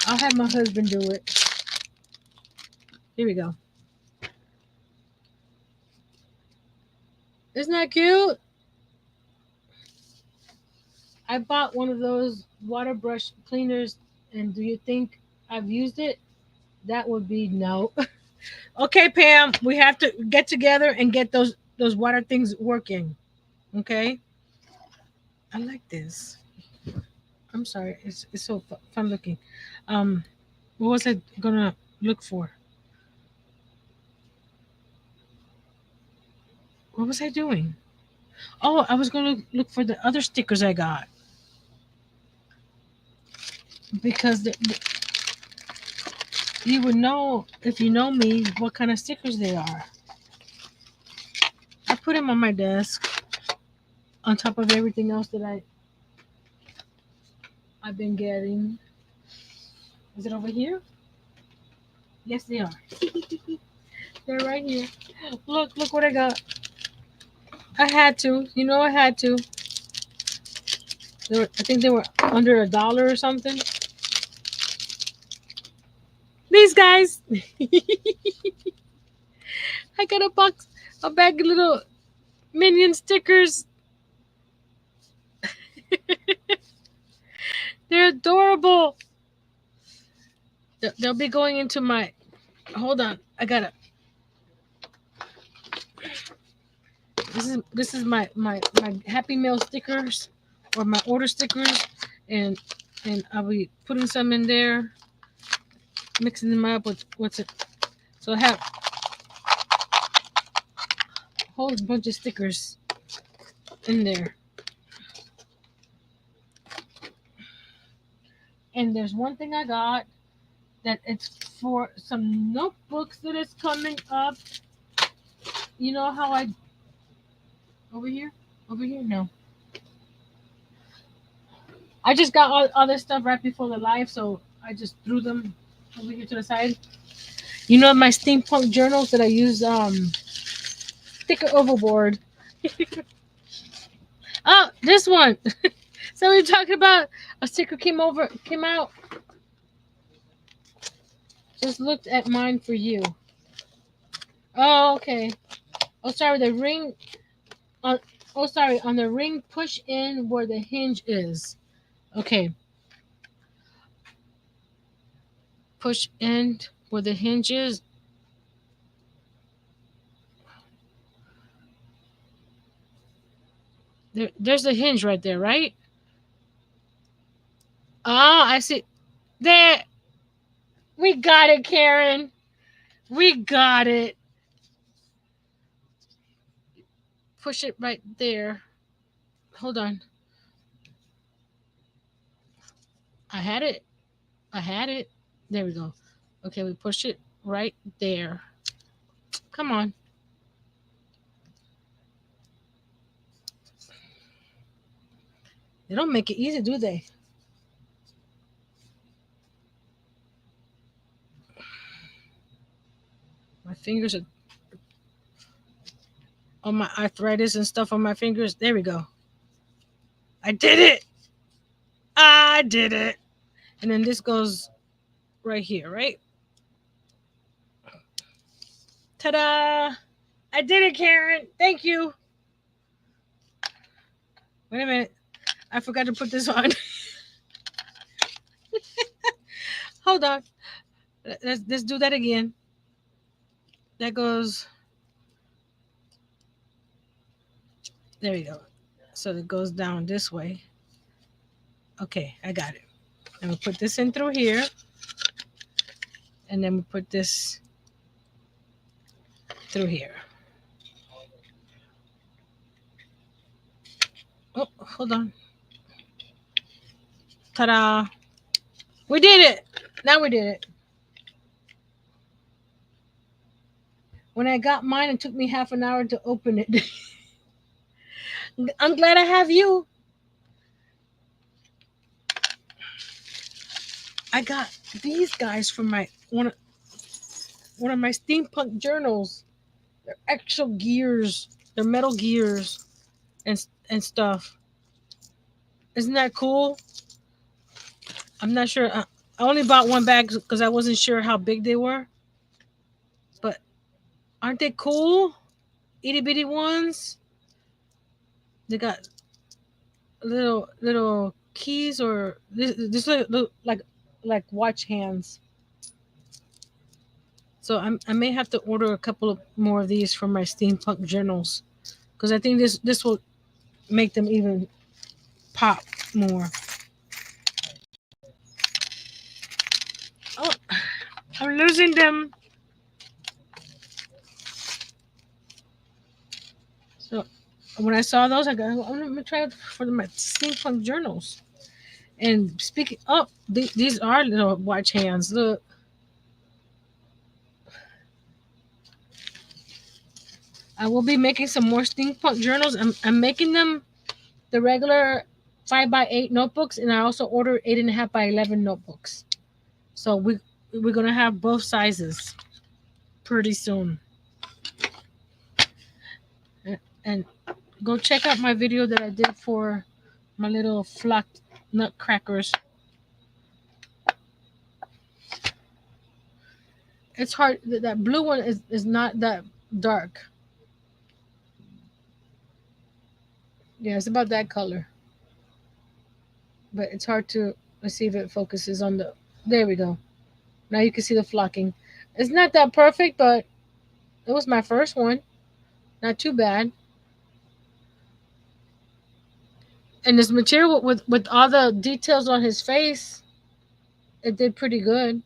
I'll have my husband do it. Here we go. Isn't that cute? I bought one of those water brush cleaners, and do you think I've used it? That would be no. Okay, Pam, we have to get together and get those water things working. Okay? I like this. I'm sorry. It's so fun looking. Um, what was I gonna look for? What was I doing? Oh, I was gonna look for the other stickers I got because you would know if you know me what kind of stickers they are. I put them on my desk on top of everything else that I've been getting. Is it over here? Yes, they are. They're right here. Look what I got. I had to. You know, I had to. I think they were under $1 or something. These guys. I got a bag of little minion stickers. They're adorable. They'll be going into my. Hold on, I gotta. This is my Happy Meal stickers, or my order stickers, and I'll be putting some in there, mixing them up with what's it. So I have a whole bunch of stickers in there. And there's one thing I got that it's for some notebooks that is coming up. You know how I over here? Over here? No. I just got all this stuff right before the live, so I just threw them over here to the side. You know my steampunk journals that I use sticker overboard. Oh, this one. So we're talking about a sticker came out. Just looked at mine for you. Oh, okay. Oh, sorry, the ring on oh sorry, on the ring push in where the hinge is. Okay. Push in where the hinge is. There's a hinge right there, right? Oh, I see. There. We got it, Karen. We got it. Push it right there. Hold on. I had it. I had it. There we go. Okay, we push it right there. Come on. They don't make it easy, do they? My fingers are on my arthritis and stuff on my fingers. There we go. I did it. I did it. And then this goes right here, right? Ta-da! I did it, Karen. Thank you. Wait a minute. I forgot to put this on. Hold on. Let's do that again. That goes. There we go. So it goes down this way. Okay, I got it. And we put this in through here, and then we put this through here. Oh, hold on. Ta-da! We did it. Now we did it. When I got mine, it took me half an hour to open it. I'm glad I have you. I got these guys from my one of my steampunk journals. They're actual gears. They're metal gears and stuff. Isn't that cool? I'm not sure. I only bought one bag because I wasn't sure how big they were. But aren't they cool? Itty bitty ones. They got little keys or this look like watch hands. So I may have to order a couple of more of these from my steampunk journals because I think this will make them even pop more. Oh, I'm losing them. So when I saw those, I go, I'm gonna try it for my steampunk journals. And speaking, oh, these are little watch hands. Look, I will be making some more steampunk journals. I'm making them the regular 5x8 notebooks, and I also ordered 8.5x11 notebooks. So we're gonna have both sizes pretty soon. And go check out my video that I did for my little flock nutcrackers. It's hard. That blue one is not that dark. Yeah, it's about that color. But it's hard to let's see if it focuses on the. There we go. Now you can see the flocking. It's not that perfect, but it was my first one. Not too bad. And this material with all the details on his face, it did pretty good.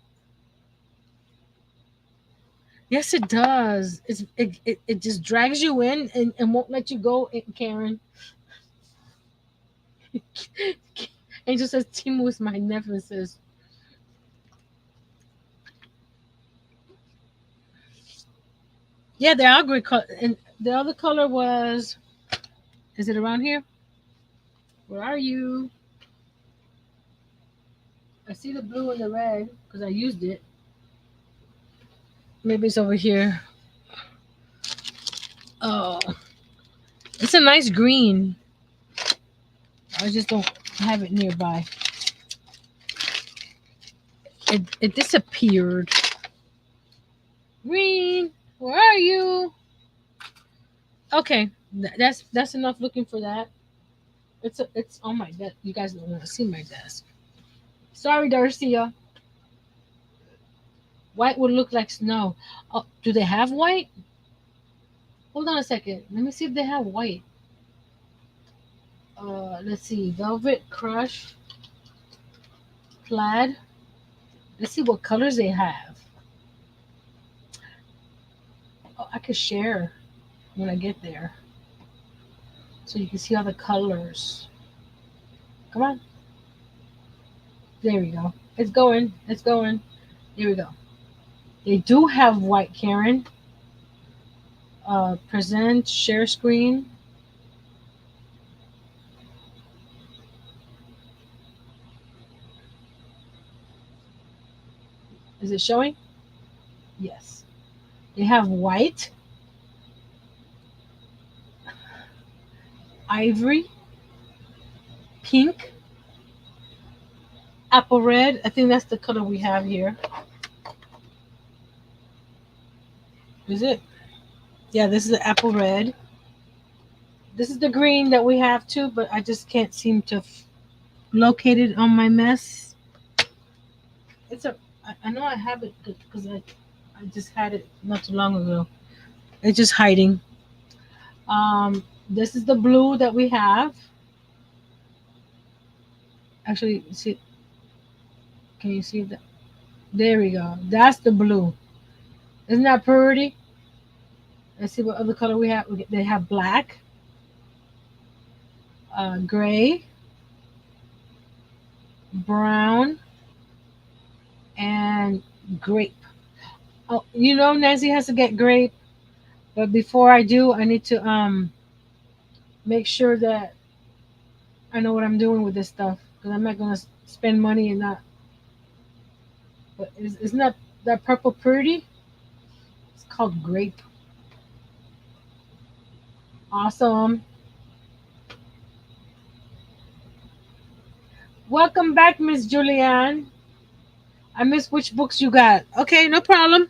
Yes, it does. It just drags you in and won't let you go, Karen. Angel says Timu is my nemesis. Yeah, they are great color. And the other color was, is it around here? Where are you? I see the blue and the red because I used it. Maybe it's over here. Oh, it's a nice green. I just don't have it nearby. It disappeared. Green, where are you? Okay, that's enough looking for that. It's on my desk. You guys don't want to see my desk. Sorry, Darcia. White would look like snow. Oh, do they have white? Hold on a second. Let me see if they have white. Let's see. Velvet Crush, Plaid. Let's see what colors they have. Oh, I could share when I get there, so you can see all the colors. Come on. There we go. It's going. It's going. There we go. They do have white, Karen. Present, share screen. Is it showing? Yes. They have white, ivory, pink, apple red. I think that's the color we have here. Is it? Yeah, this is the apple red. This is the green that we have too, but I just can't seem to locate it on my mess. It's a. I know I have it because I just had it not too long ago. It's just hiding. This is the blue that we have. Actually, see, can you see that? There we go. That's the blue. Isn't that pretty? Let's see what other color we have. They have black, gray, brown, and grape. Oh, Nancy has to get grape. But before I do, I need to make sure that I know what I'm doing with this stuff because I'm not gonna spend money and not. But isn't that purple pretty? It's called grape. Awesome. Welcome back, Miss Julianne. I missed which books you got. Okay, no problem.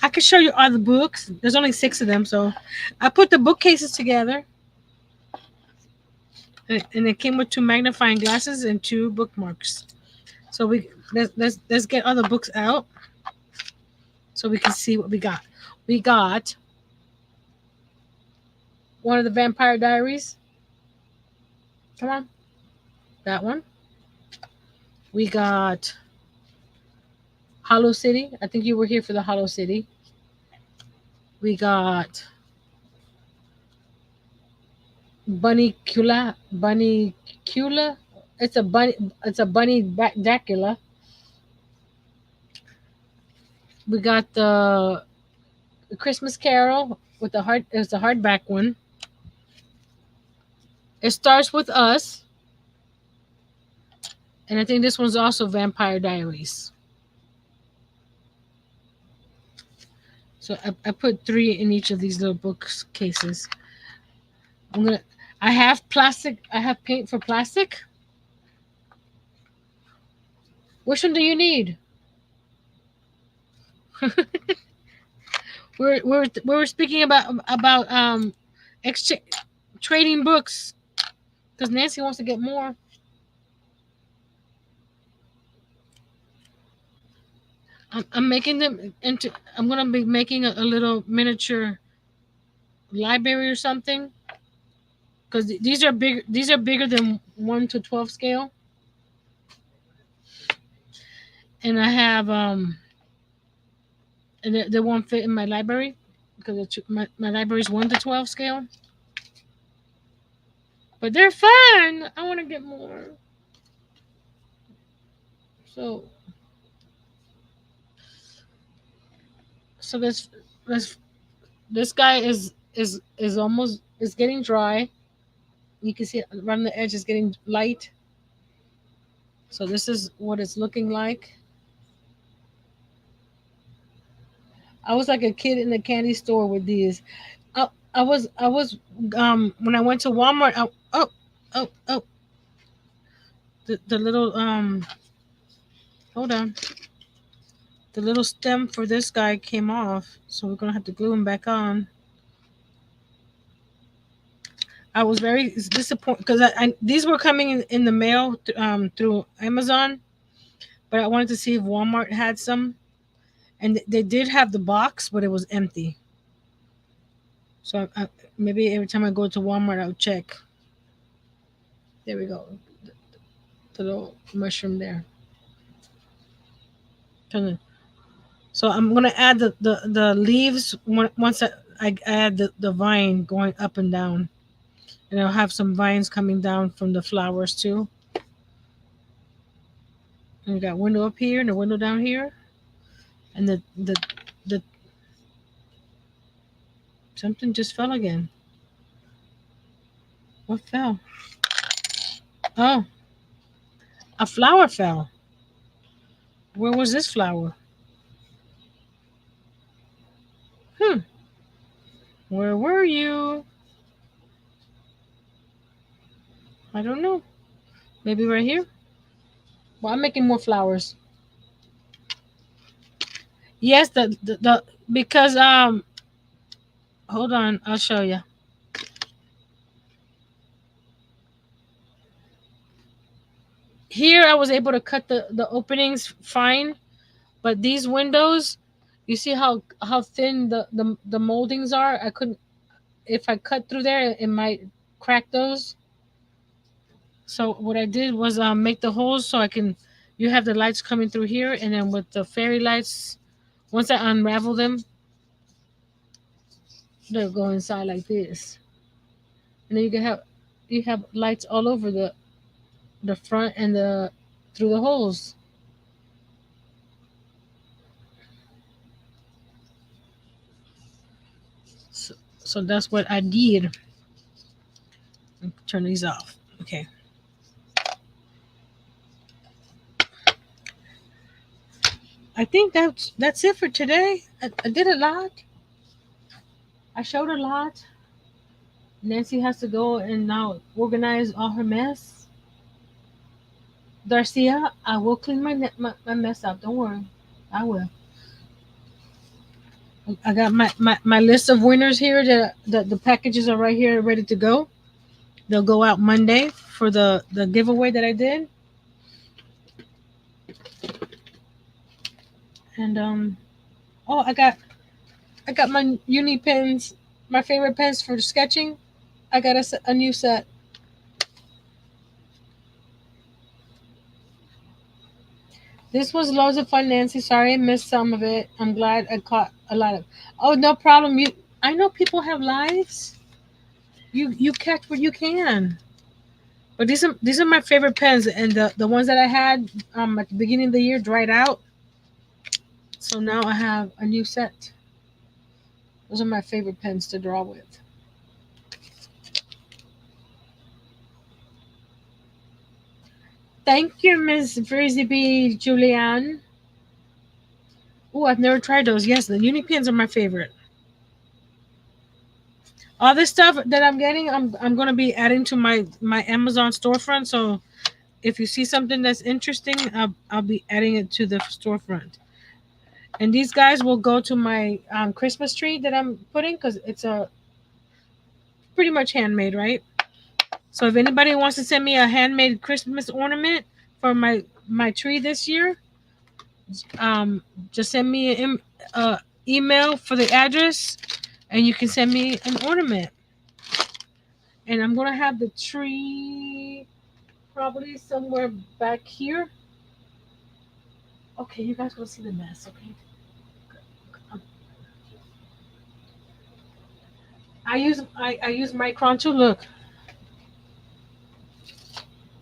I can show you all the books. There's only 6 of them, so I put the bookcases together, and it came with 2 magnifying glasses and 2 bookmarks. So let's get other books out so we can see what we got. We got one of the Vampire Diaries. Come on, that one. We got Hollow City. I think you were here for the Hollow City. We got Bunny Cula. It's a bunny. It's a bunny Dracula. We got the Christmas Carol with the hard. It's a hardback one. It starts with us, and I think this one's also Vampire Diaries. So I put 3 in each of these little books cases. I'm gonna. I have plastic. I have paint for plastic. Which one do you need? we're speaking about exchange trading books because Nancy wants to get more. I'm making them into. I'm gonna be making a little miniature library or something because these are big. These are bigger than 1 to 12 scale, and I have and they won't fit in my library because my library is 1 to 12 scale. But they're fun. I want to get more. So so this guy is almost is getting dry. You can see it around the edge is getting light. So this is what it's looking like. I was like a kid in the candy store with these. I was when I went to Walmart. Oh the little hold on, the little stem for this guy came off, so we're gonna have to glue him back on. I was very disappointed because these were coming in the mail through Amazon, but I wanted to see if Walmart had some, and they did have the box, but it was empty. So maybe every time I go to Walmart, I'll check. There we go, the little mushroom there. So I'm gonna add the leaves once I add the vine going up and down, and I'll have some vines coming down from the flowers too. And we got window up here and a window down here, and the something just fell again. What fell? Oh, a flower fell. Where was this flower? Hmm. Where were you? I don't know. Maybe right here. Well, I'm making more flowers. Yes, the because hold on, I'll show you. Here I was able to cut the openings fine, but these windows, you see how thin the moldings are. I couldn't. If I cut through there, it might crack those. So what I did was make the holes so I can. You have the lights coming through here, and then with the fairy lights, once I unravel them, they'll go inside like this, and then you have lights all over the front and the through the holes. So, so that's what I did. Turn these off. Okay. I think that's it for today. I did a lot. I showed a lot. Nancy has to go and now organize all her mess. Darcia, I will clean my mess up. Don't worry. I will. I got my list of winners here. The packages are right here ready to go. They'll go out Monday for the giveaway that I did. And oh, I got my uni pens, my favorite pens for sketching. I got a new set. This was loads of fun, Nancy. Sorry I missed some of it. I'm glad I caught a lot of. Oh, no problem. I know people have lives. You catch what you can. But these are my favorite pens, and the ones that I had at the beginning of the year dried out. So now I have a new set. Those are my favorite pens to draw with. Thank you, Miss Frizzy B. Julianne. Oh, I've never tried those. Yes, the uni pens are my favorite. All this stuff that I'm getting, I'm gonna be adding to my Amazon storefront. So if you see something that's interesting, I'll be adding it to the storefront. And these guys will go to my Christmas tree that I'm putting because it's a pretty much handmade, right? So if anybody wants to send me a handmade Christmas ornament for my tree this year, um, just send me an email for the address, and you can send me an ornament. And I'm gonna have the tree probably somewhere back here. Okay, you guys gonna see the mess, okay? Um, I use Micron to look.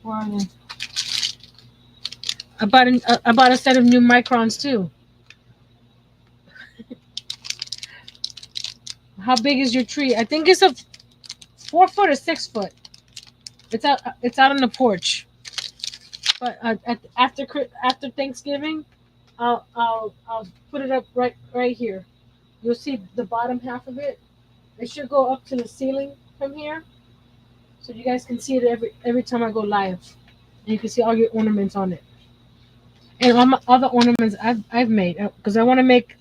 Where are they? About a set of new microns too. How big is your tree? I think it's a 4 foot or 6 foot. It's out on the porch. But after Thanksgiving, I'll put it up right here. You'll see the bottom half of it. It should go up to the ceiling from here, so you guys can see it every time I go live, and you can see all your ornaments on it, and all my other ornaments I've made because I want to make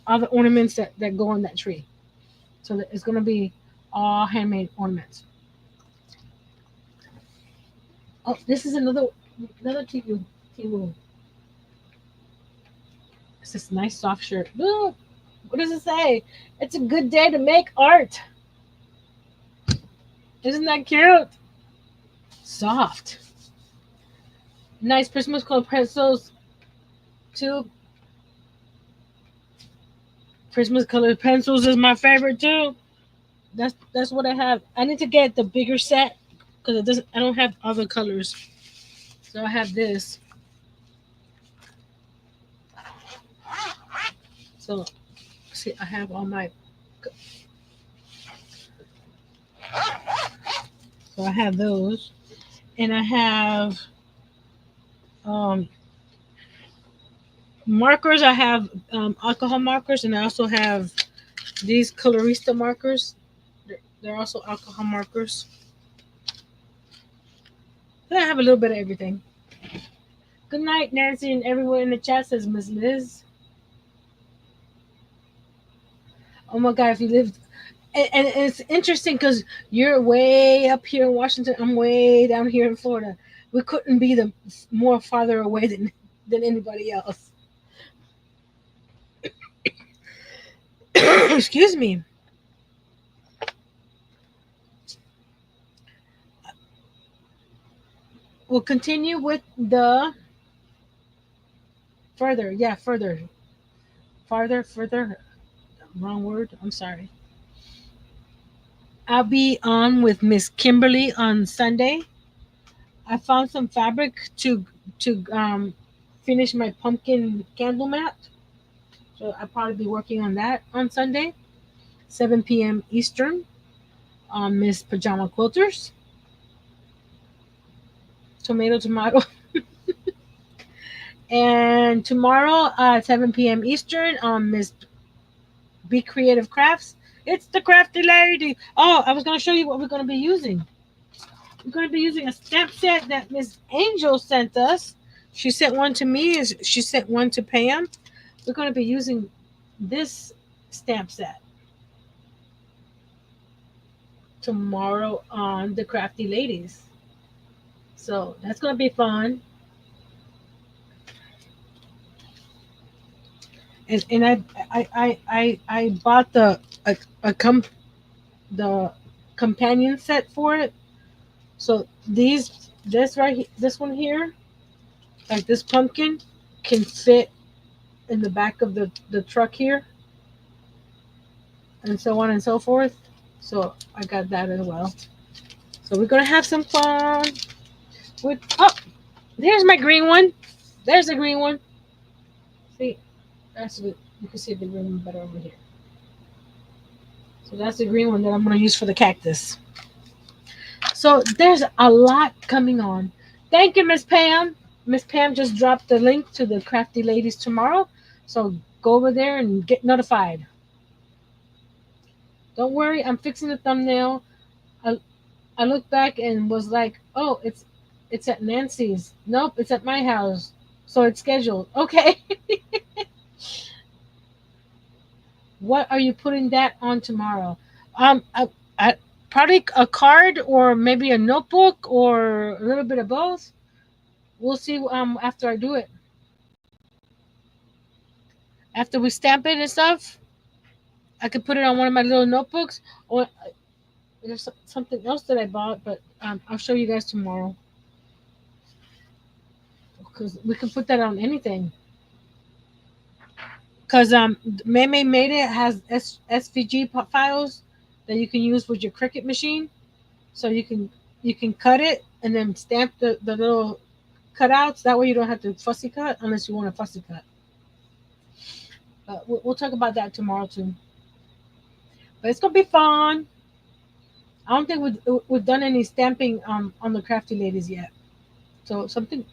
other ornaments that go on that tree. So that it's gonna be all handmade ornaments. Oh, this is another Timu. It's this nice soft shirt. Look, what does it say? It's a good day to make art. Isn't that cute? Soft. Nice Christmas colored pencils. Too. Christmas colored pencils is my favorite too. That's what I have. I need to get the bigger set because it doesn't. I don't have other colors, so I have this. So see, I have all my. So I have those, and I have um markers. I have alcohol markers, and I also have these colorista markers. They're also alcohol markers. But I have a little bit of everything. Good night, Nancy, and everyone in the chat, says Miss Liz. Oh my God, if you lived, and it's interesting because you're way up here in Washington. I'm way down here in Florida. We couldn't be the more farther away than anybody else. Excuse me. We'll continue with the further. Yeah, further, farther, further. Wrong word. I'm sorry. I'll be on with Miss Kimberly on Sunday. I found some fabric to finish my pumpkin candle mat. So I'll probably be working on that on Sunday, 7 p.m. Eastern, on Miss Pajama Quilters. Tomato, tomato. And tomorrow, 7 p.m. Eastern, on Miss Be Creative Crafts. It's the crafty lady. Oh, I was going to show you what we're going to be using. We're going to be using a stamp set that Miss Angel sent us. She sent one to me. She sent one to Pam. We're going to be using this stamp set tomorrow on the Crafty Ladies. So that's going to be fun. And I bought the companion set for it. So this one here, like this pumpkin, can fit in the back of the truck here, and so on and so forth. So I got that as well. So we're gonna have some fun with. Oh, there's my green one. There's the green one. See, that's good. You can see the green one better over here. So that's the green one that I'm gonna use for the cactus. So there's a lot coming on. Thank you, Miss Pam. Miss Pam just dropped the link to the Crafty Ladies tomorrow. So go over there and get notified. Don't worry, I'm fixing the thumbnail. I, I looked back and was like, oh, it's at Nancy's. Nope, it's at my house. So it's scheduled. Okay. What are you putting that on tomorrow? Um, I, I, Probably a card or maybe a notebook or a little bit of both. We'll see after I do it. After we stamp it and stuff, I could put it on one of my little notebooks. Or there's something else that I bought, but I'll show you guys tomorrow. Because we can put that on anything. Because Maymay made it has SVG files that you can use with your Cricut machine. So you can cut it and then stamp the little cutouts. That way you don't have to fussy cut unless you want a fussy cut. But we'll talk about that tomorrow too. But it's gonna be fun. I don't think we've done any stamping on the Crafty Ladies yet. So something,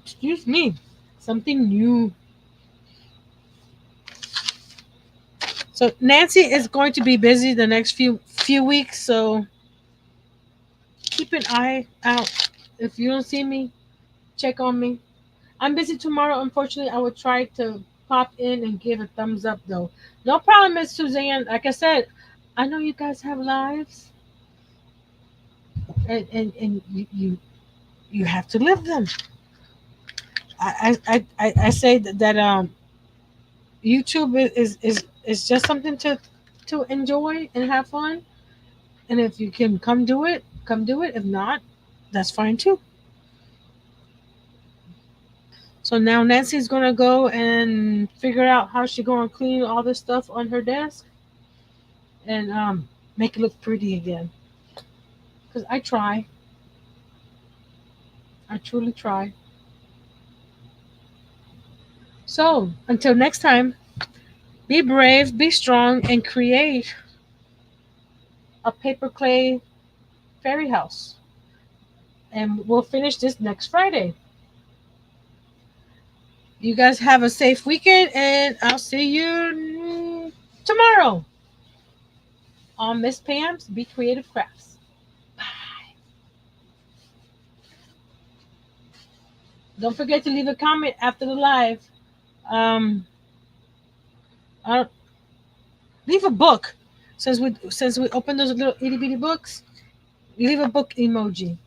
excuse me, something new. So Nancy is going to be busy the next few weeks. So keep an eye out. If you don't see me, check on me. I'm busy tomorrow. Unfortunately, I will try to pop in and give a thumbs up though. No problem, Miss Suzanne. Like I said, I know you guys have lives, and you have to live them. I say that YouTube is just something to enjoy and have fun. And if you can come do it, come do it. If not, that's fine too. So now Nancy's gonna go and figure out how she's gonna clean all this stuff on her desk and make it look pretty again. Cause I truly try. So until next time, be brave, be strong, and create a paper clay fairy house. And we'll finish this next Friday. You guys have a safe weekend, and I'll see you tomorrow on Miss Pam's Be Creative Crafts. Bye. Don't forget to leave a comment after the live. Um, uh, leave a book since we opened those little itty bitty books. Leave a book emoji.